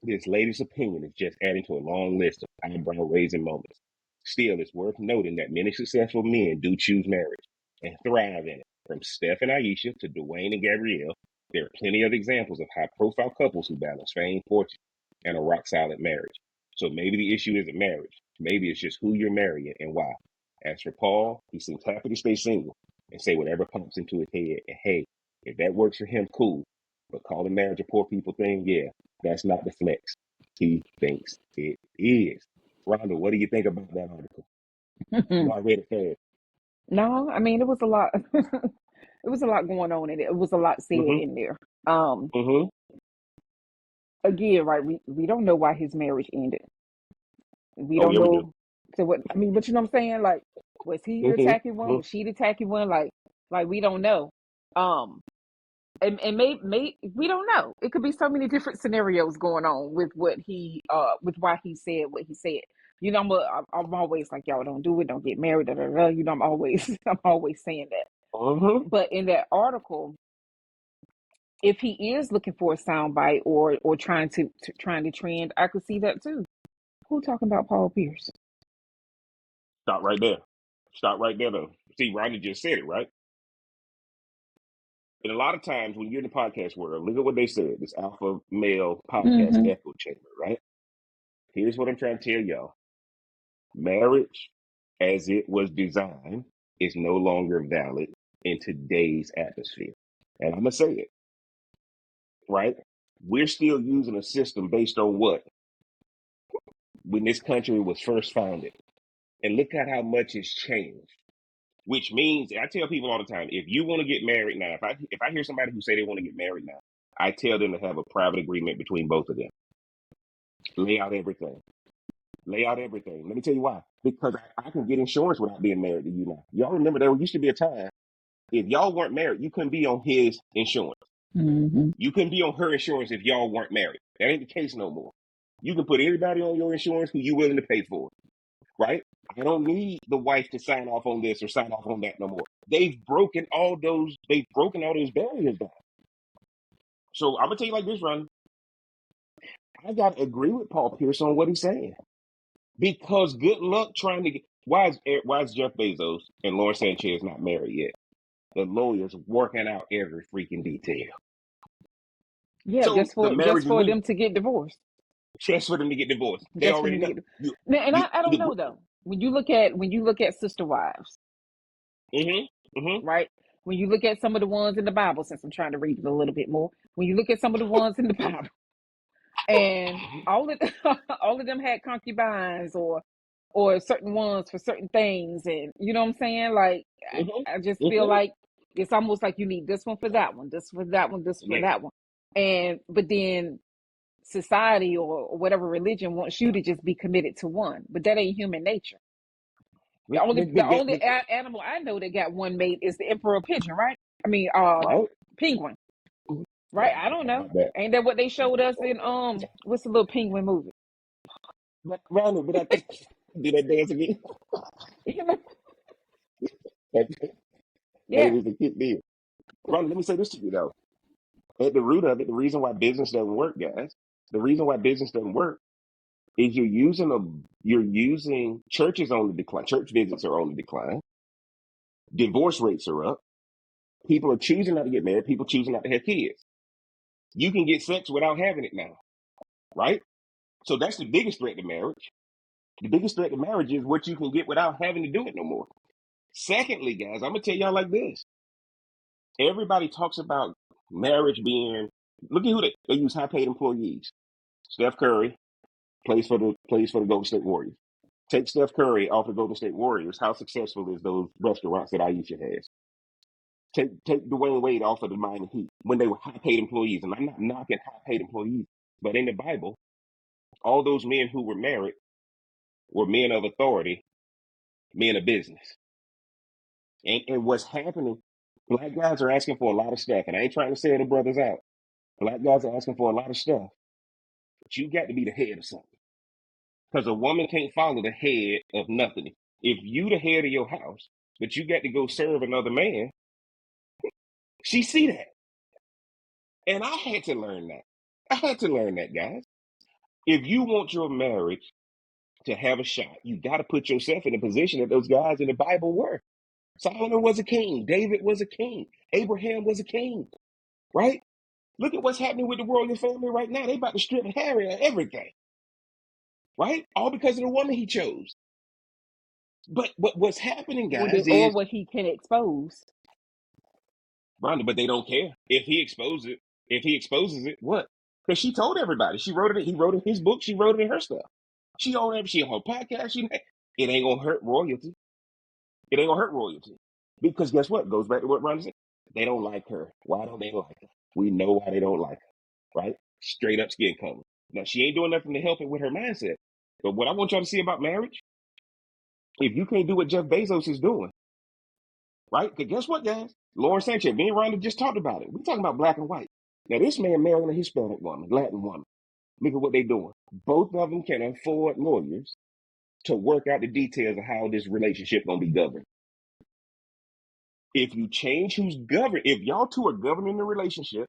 S1: This latest opinion is just adding to a long list of eyebrow raising moments. Still, it's worth noting that many successful men do choose marriage and thrive in it. From Steph and Aisha to Dwayne and Gabrielle, there are plenty of examples of high profile couples who balance fame, fortune, and a rock solid marriage. So maybe the issue isn't marriage. Maybe it's just who you're marrying and why. As for Paul, he seems happy to stay single and say whatever pops into his head. And hey, if that works for him, cool. But calling marriage a poor people thing, yeah, that's not the flex. He thinks it is. Rhonda, what do you think about that article? No, I read it fast.
S3: No, I mean it was a lot. It was a lot going on in it. It was a lot said
S1: Mm-hmm.
S3: in there. Um,
S1: Mm-hmm.
S3: again, right? We don't know why his marriage ended. We
S1: Oh
S3: don't
S1: yeah, we do.
S3: know. So what I mean, but you know what I'm saying? Like, was he the
S1: Hmm.
S3: tacky one? Was she the tacky one? Like we don't know. Um, and we don't know. It could be so many different scenarios going on with what he with why he said what he said. You know, I'm always like, y'all don't do it, don't get married, da, da, da. You know, I'm always I'm always saying that.
S1: Hmm.
S3: But in that article, if he is looking for a soundbite or trying to trend, I could see that too. Who talking about Paul Pierce?
S1: Stop right there. Stop right there, though. See, Ronnie just said it, right? And a lot of times when you're in the podcast world, look at what they said. This alpha male podcast
S3: Mm-hmm.
S1: echo chamber, right? Here's what I'm trying to tell y'all. Marriage, as it was designed, is no longer valid in today's atmosphere. And I'm going to say it, right? We're still using a system based on what? When this country was first founded. And look at how much it's changed. Which means I tell people all the time, if you want to get married now, if I hear somebody who say they want to get married now, I tell them to have a private agreement between both of them. Lay out everything. Lay out everything. Let me tell you why. Because I can get insurance without being married to you now. Y'all remember there used to be a time if y'all weren't married, you couldn't be on his insurance.
S3: Mm-hmm.
S1: You couldn't be on her insurance if y'all weren't married. That ain't the case no more. You can put everybody on your insurance who you willing to pay for, right? I don't need the wife to sign off on this or sign off on that no more. They've broken all those barriers down. So I'm gonna tell you like this, Ron. I gotta agree with Paul Pierce on what he's saying. Because good luck trying to get why is Jeff Bezos and Lauren Sanchez not married yet? The lawyers working out every freaking detail.
S3: Yeah,
S1: So the
S3: just
S1: marriage is
S3: for
S1: weak.
S3: them to get divorced.
S1: Just for them to get divorced. They
S3: Just for
S1: already
S3: them to
S1: know.
S3: get.
S1: You
S3: Now, and
S1: you
S3: I don't
S1: the
S3: know though. When you look at Sister Wives,
S1: mm-hmm.
S3: right? When you look at some of the ones in the Bible, since I'm trying to read it a little bit more, when you look at some of the ones in the Bible, and all of all of them had concubines or certain ones for certain things, and you know what I'm saying? Like
S1: Mm-hmm.
S3: I just feel
S1: Mm-hmm.
S3: like it's almost like you need this one for that one, this for that one, this for
S1: Man.
S3: that one, and but then society or whatever religion wants you to just be committed to one, but that ain't human nature. The only animal I know that got one mate is the emperor pigeon, right? I mean,
S1: Right?
S3: penguin,
S1: Oh
S3: right? I
S1: my
S3: don't know.
S1: God, that
S3: Ain't that what they showed us in what's the little penguin movie?
S1: Ronald, but I think do that dance again.
S3: You know?
S1: That, that
S3: Yeah.
S1: was a kid deal. Ronald, let me say this to you though. At the root of it, the reason why business doesn't work, guys, the reason why business doesn't work is you're using churches on the decline. Church visits are on the decline. Divorce rates are up. People are choosing not to get married. People choosing not to have kids. You can get sex without having it now, right? So that's the biggest threat to marriage. The biggest threat to marriage is what you can get without having to do it no more. Secondly, guys, I'm gonna tell y'all like this. Everybody talks about marriage being look at who they use high paid employees. Steph Curry plays for the Golden State Warriors. Take Steph Curry off the Golden State Warriors. How successful is those restaurants that Aisha has? Take Dwayne Wade off of the Miami Heat when they were high paid employees. And I'm not knocking high paid employees, but in the Bible, all those men who were married were men of authority, men of business. And what's happening, black guys are asking for a lot of stuff. And I ain't trying to sell the brothers out. Black guys are asking for a lot of stuff. But you got to be the head of something. Because a woman can't follow the head of nothing. If you the head of your house, but you got to go serve another man, she see that. And I had to learn that. I had to learn that, guys. If you want your marriage to have a shot, you got to put yourself in the position that those guys in the Bible were. Solomon was a king. David was a king. Abraham was a king, right? Look at what's happening with the royal family right now. They about to strip Harry of everything, right? All because of the woman he chose. But what's happening, guys,
S3: Or
S1: is
S3: what he can expose.
S1: Rhonda, but they don't care if he exposes it. If he exposes it, what? Because she told everybody. She wrote it. He wrote it in his book. She wrote it in her stuff. She on it. She on her podcast. It ain't gonna hurt royalty. It ain't gonna hurt royalty because guess what? Goes back to what Rhonda said. They don't like her. Why don't they like her? We know why they don't like her, right? straight up skin color. Now she ain't doing nothing to help it with her mindset. But what I want y'all to see about marriage, if you can't do what Jeff Bezos is doing, right? Because guess what, guys? Lauren Sanchez, me and Rhonda just talked about it. We're talking about black and white. Now this man marrying a Hispanic woman, Latin woman. Look at what they doing. Both of them can afford lawyers to work out the details of how this relationship gonna be governed. If you change who's governed, if y'all two are governing the relationship,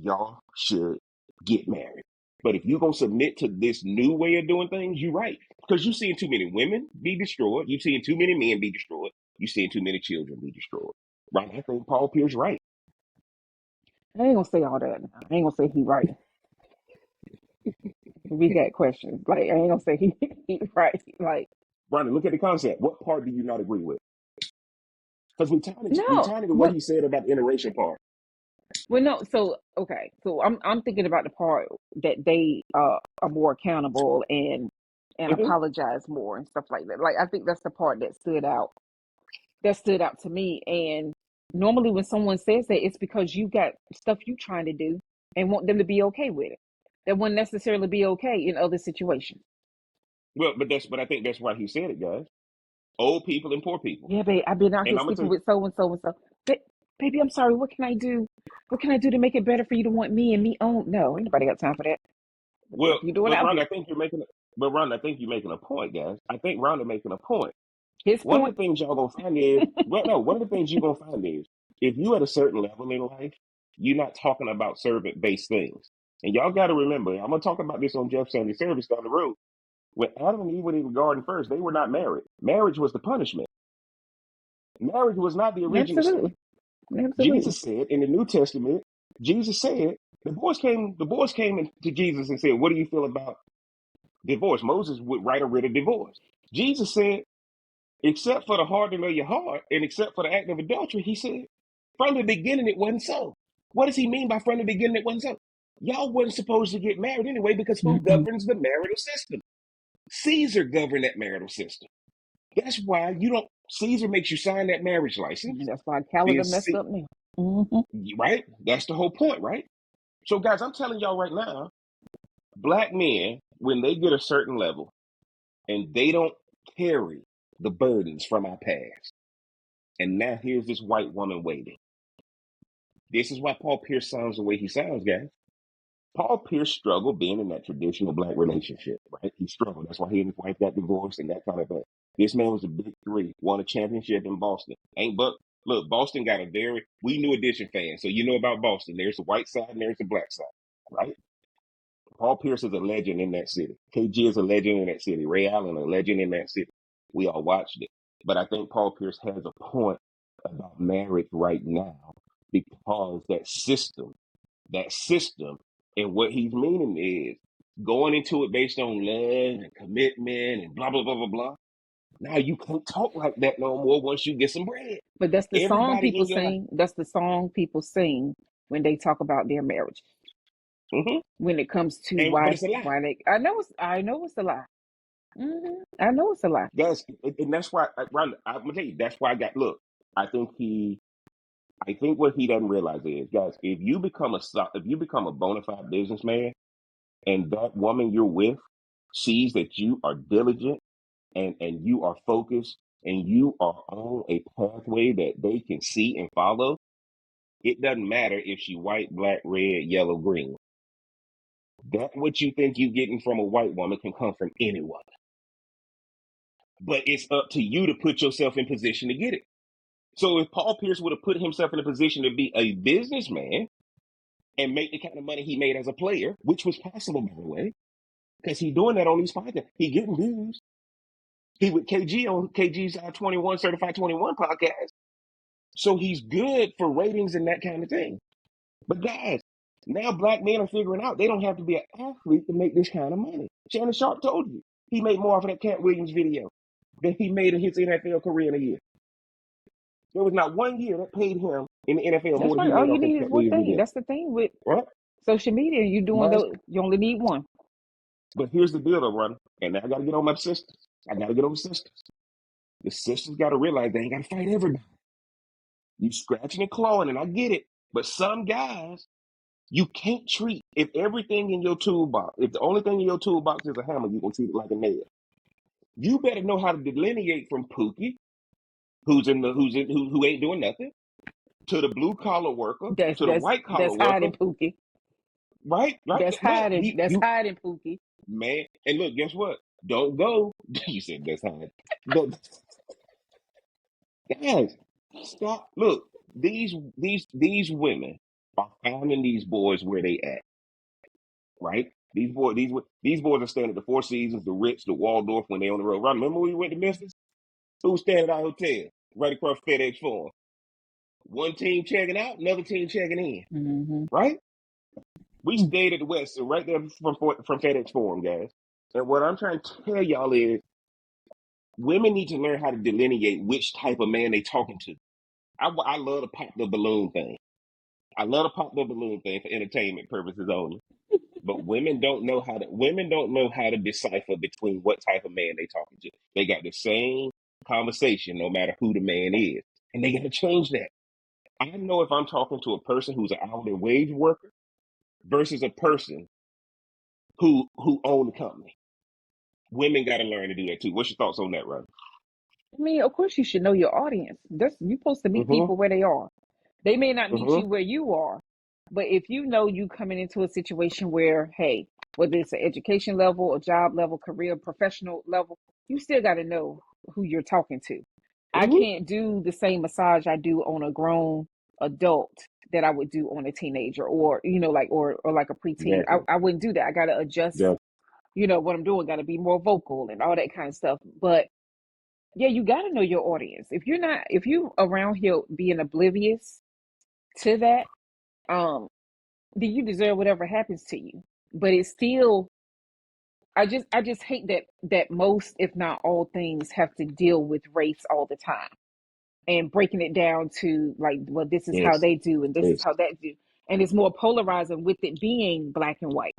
S1: y'all should get married. But if you're gonna submit to this new way of doing things, you're right. Because you're seeing too many women be destroyed, you're seeing too many men be destroyed, you're seeing too many children be destroyed. Right? I think Paul Pierce right.
S3: I ain't gonna say all that. Now. I ain't gonna say he right. We got questions. Like I ain't gonna say he right. Like
S1: Ronnie, look at the concept. What part do you not agree with? Because we
S3: no.
S1: tied it to what
S3: What?
S1: he said about the interracial part.
S3: Well, no. So okay. So I'm thinking about the part that they are more accountable and
S1: Mm-hmm.
S3: apologize more and stuff like that. Like I think that's the part that stood out. That stood out to me. And normally when someone says that, it's because you got stuff you trying to do and want them to be okay with it. That wouldn't necessarily be okay in other situations.
S1: Well, but I think that's why he said it, guys. Old people and poor people.
S3: Yeah, babe, I've been out
S1: And
S3: here
S1: I'm gonna tell
S3: sleeping
S1: you,
S3: with so and so and so. But baby, I'm sorry. What can I do? What can I do to make it better for you to want me and me on? No, ain't nobody got time for that. What the
S1: well,
S3: fuck are you doing
S1: but
S3: out
S1: Ron,
S3: here?
S1: I think you're making, but Ron, I think you're making a point, guys. I think Ron making a point.
S3: His
S1: One of
S3: point.
S1: the things y'all gonna find is, well, no, one of the things you're gonna find is, if you at a certain level in life, you're not talking about servant-based things. And y'all got to remember, I'm gonna talk about this on Jeff Sunday service down the road. When Adam and Eve went in the garden first, they were not married. Marriage was the punishment. Marriage was not the original sin.
S3: Absolutely. Absolutely.
S1: Jesus said in the New Testament, Jesus said the boys came to Jesus and said, "What do you feel about divorce?" Moses would write a writ of divorce. Jesus said, except for the hardening of your heart and except for the act of adultery, he said, from the beginning it wasn't so. What does he mean by from the beginning it wasn't so? Y'all wasn't supposed to get married anyway because who
S3: Mm-mm.
S1: governs the marital system? Caesar governed that marital system. That's why you don't. Caesar makes you sign that marriage license.
S3: That's why calendar
S1: Then
S3: messed
S1: see,
S3: up now. Hmm.
S1: right? That's the whole point, right? So, guys, I'm telling y'all right now, black men, when they get a certain level and they don't carry the burdens from our past, and now here's this white woman waiting. This is why Paul Pierce sounds the way he sounds, guys. Paul Pierce struggled being in that traditional black relationship, right? He struggled. That's why he and his wife got divorced and that kind of thing. This man was a big three, won a championship in Boston. Ain't but look, Boston got a very we New Edition fan, so you know about Boston. There's a white side and there's a black side, right? Paul Pierce is a legend in that city. KG is a legend in that city. Ray Allen, a legend in that city. We all watched it. But I think Paul Pierce has a point about marriage right now because that system, and what he's meaning is going into it based on love and commitment and blah, blah, blah, blah, blah. Now you can't talk like that no more once you get some bread.
S3: But that's the song
S1: Everybody
S3: people
S1: in your life.
S3: sing. That's the song people sing when they talk about their marriage.
S1: Hmm.
S3: When it comes to
S1: But it's a lie.
S3: why they, I know it's a lie. I know it's a lie.
S1: That's why, Ron, I'm gonna tell you, that's why I got, look, I think what he doesn't realize is, guys, if you become a bona fide businessman and that woman you're with sees that you are diligent and you are focused and you are on a pathway that they can see and follow, it doesn't matter if she white, black, red, yellow, green. That what you think you getting from a white woman can come from anyone. But it's up to you to put yourself in position to get it. So if Paul Pierce would have put himself in a position to be a businessman and make the kind of money he made as a player, which was possible by the way, because he doing that on these podcasts, he getting views. He with KG on KG's 21 Certified 21 podcast. So he's good for ratings and that kind of thing. But guys, now black men are figuring out they don't have to be an athlete to make this kind of money. Shannon Sharp told you he made more off of that Cat Williams video than he made in his NFL career in a year. There was not one year that paid him in the NFL more
S3: That's
S1: than he
S3: right. All
S1: made
S3: you
S1: off that
S3: need is
S1: Cat
S3: one
S1: Williams
S3: thing.
S1: video.
S3: That's the thing with
S1: Right?
S3: social media. You doing
S1: Guys,
S3: the you only need one.
S1: but here's the deal though, Ron. And now I gotta get on my sisters. I gotta get on the sisters. The sisters gotta realize they ain't gotta fight everybody. You scratching and clawing, and I get it. But some guys You can't treat if everything in your toolbox, if the only thing in your toolbox is a hammer, you're gonna treat it like a nail. You better know how to delineate from Pookie, who ain't doing nothing, to the blue collar worker,
S3: That's
S1: to the white collar
S3: that's
S1: worker,
S3: hiding, Pookie.
S1: right? Right?
S3: That's
S1: Look,
S3: hiding. That's
S1: you
S3: hiding, Pookie.
S1: man, and look, guess what? Don't go. You said that's hard. But guys, stop. Look, these women are finding these boys where they at, right? These boys are staying at the Four Seasons, the Ritz, the Waldorf when they on the road. Right? Remember when we went to Memphis? Who was staying at our hotel right across FedEx Forum? One team checking out, another team checking in.
S3: Mm-hmm.
S1: Right? We stayed at the West, so right there from FedEx Forum, guys. And what I'm trying to tell y'all is, women need to learn how to delineate which type of man they talking to. I love to pop the balloon thing. I love to pop the balloon thing for entertainment purposes only. But women don't know how to decipher between what type of man they talking to. They got the same conversation no matter who the man is. And they gotta change that. I know if I'm talking to a person who's an hourly wage worker versus a person who own the company. Women gotta learn to do that too. What's your thoughts on that, Ron?
S3: I mean, of course, you should know your audience. That's you're supposed to meet
S1: Mm-hmm.
S3: people where they are. They may not meet
S1: Mm-hmm.
S3: you where you are, but if you know you coming into a situation where, hey, whether it's an education level, a job level, career, professional level, you still got to know who you're talking to. I
S1: Mm-hmm.
S3: can't do the same massage I do on a grown adult that I would do on a teenager, or like or like a preteen.
S1: Exactly.
S3: I wouldn't do that. I got to adjust,
S1: Yeah.
S3: what I'm doing. Got to be more vocal and all that kind of stuff. But yeah, you got to know your audience. If you around here being oblivious to that, um, then you deserve whatever happens to you. But it's still, I just hate that most, if not all things, have to deal with race all the time and breaking it down to like, well, this is how
S1: Yes.
S3: they do and this is
S1: Yes.
S3: how that do, and it's more polarizing with it being black and white,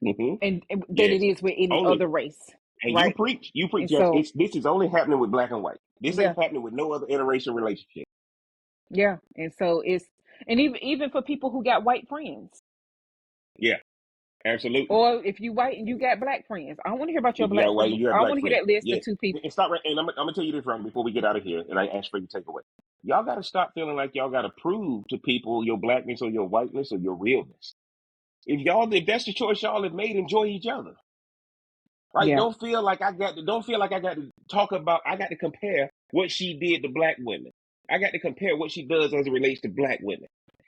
S1: Mm-hmm.
S3: and than it
S1: Yes.
S3: is with any
S1: Only.
S3: other race,
S1: And
S3: right?
S1: you preach,
S3: And
S1: yes.
S3: so,
S1: This is only happening with black and white. This
S3: yeah,
S1: ain't happening with no other interracial relationship.
S3: yeah, and so it's, and even for people who got white friends.
S1: Yeah, absolutely.
S3: Or if you white and you got black friends, I don't want to hear about your
S1: If you got
S3: black
S1: white,
S3: friends.
S1: you got
S3: I don't
S1: black
S3: want to hear
S1: friends.
S3: that list
S1: Yeah.
S3: of two people.
S1: And stop right. And I'm gonna tell you this, Ron, before we get out of here, and I ask for your takeaway. Y'all got to stop feeling like y'all got to prove to people your blackness or your whiteness or your realness. If that's the choice y'all have made, enjoy each other. Right?
S3: Yeah.
S1: Don't feel like I got to talk about. I got to compare what she did to black women. I got to compare what she does as it relates to black women.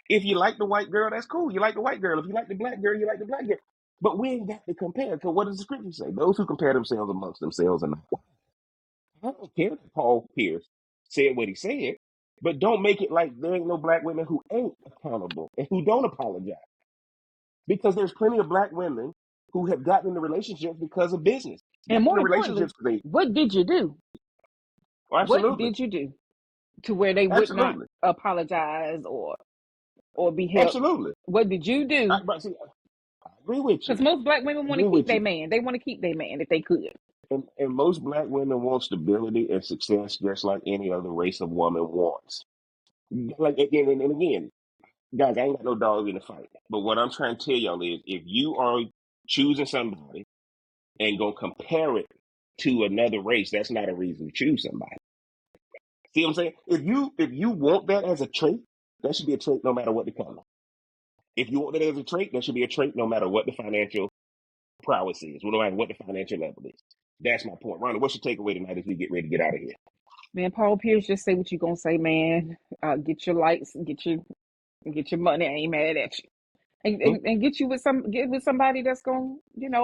S1: If you like the white girl, that's cool. You like the white girl. If you like the black girl, you like the black girl. But we ain't got to compare, because what does the scripture say? Those who compare themselves amongst themselves are not wise. I don't care that Paul Pierce said what he said, but don't make it like there ain't no black women who ain't accountable and who don't apologize. Because there's plenty of black women who have gotten into relationships because of business.
S3: And
S1: Got
S3: more
S1: into
S3: importantly,
S1: relationships because they,
S3: what did you do?
S1: oh,
S3: What
S1: absolutely,
S3: did you do to where they would not
S1: absolutely,
S3: apologize or be held?
S1: absolutely.
S3: What did you do?
S1: But see, I agree with
S3: Because
S1: you.
S3: most black women
S1: I
S3: want to
S1: agree
S3: keep
S1: with
S3: their
S1: you.
S3: man. They want to keep their man if they could.
S1: And most black women want stability and success just like any other race of woman wants. Like again and again, guys, I ain't got no dog in the fight. But what I'm trying to tell y'all is, if you are choosing somebody and gonna compare it to another race, that's not a reason to choose somebody. See what I'm saying? If you want that as a trait, that should be a trait no matter what the color. If you want that as a trait, that should be a trait no matter what the financial prowess is, no matter what the financial level is. That's my point. Ronnie, what's your takeaway tonight as we get ready to get out of here?
S3: Man, Paul Pierce, just say what you gonna say, man. Get your likes, get your money. I ain't mad at you. And,
S1: Hmm?
S3: and, and get with somebody that's gonna,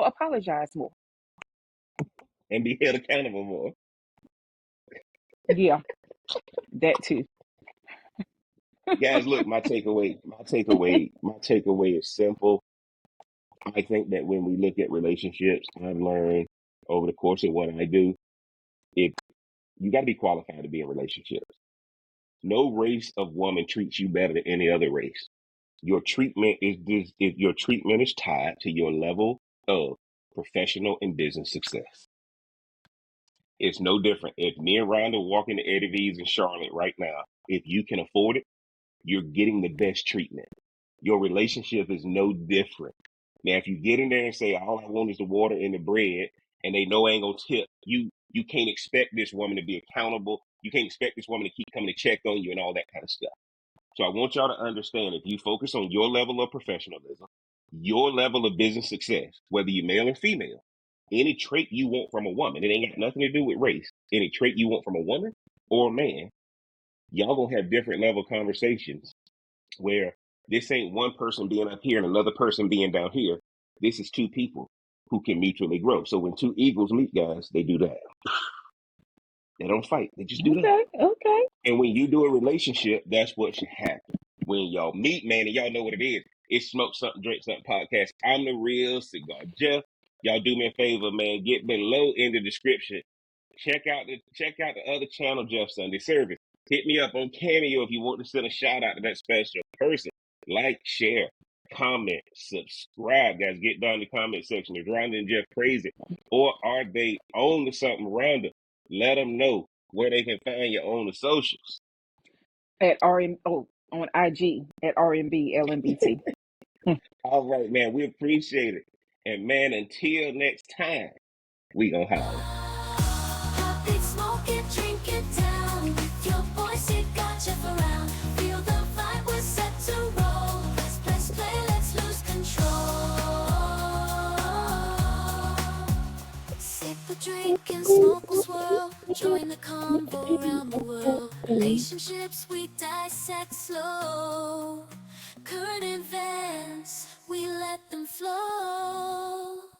S3: apologize more.
S1: And be held accountable more.
S3: Yeah, that too.
S1: Guys, look, my takeaway is simple. I think that when we look at relationships, I've learned over the course of what I do, if you got to be qualified to be in relationships. No race of woman treats you better than any other race. Your treatment is tied to your level of professional and business success. It's no different. If me and Rhonda walk into Eddie V's in Charlotte right now, if you can afford it, you're getting the best treatment. Your relationship is no different. Now, if you get in there and say, all I want is the water and the bread, and they know I ain't gonna tip, you can't expect this woman to be accountable. You can't expect this woman to keep coming to check on you and all that kind of stuff. So I want y'all to understand, if you focus on your level of professionalism, your level of business success, whether you're male or female, any trait you want from a woman, it ain't got nothing to do with race. Any trait you want from a woman or a man, y'all gonna have different level conversations where this ain't one person being up here and another person being down here. This is two people who can mutually grow. So when two eagles meet, guys, they do that. They don't fight. They just do that.
S3: Okay, okay.
S1: And when you do a relationship, that's what should happen. When y'all meet, man, and y'all know what it is. It's Smoke Something, Drink Something podcast. I'm the real cigar Jeff. Y'all do me a favor, man. Get below in the description. Check out the other channel, Jeff Sunday Service. Hit me up on Cameo if you want to send a shout out to that special person. Like, share, comment, subscribe, guys. Get down in the comment section. Is Rhonda and Jeff crazy, or are they on to something, Rhonda? Let them know where they can find you on the socials.
S3: At on IG at RMBLMBT.
S1: All right, man. We appreciate it. And man, until next time, we gonna holler.
S2: Pop it, smoke it, drink it down. With your boys, it got you around. Feel the vibe, we're set to roll. Let's play, let's lose control. Sip a drink and smoke a swirl. Join the convo around the world. Relationships we dissect slow. Current events, we let them flow.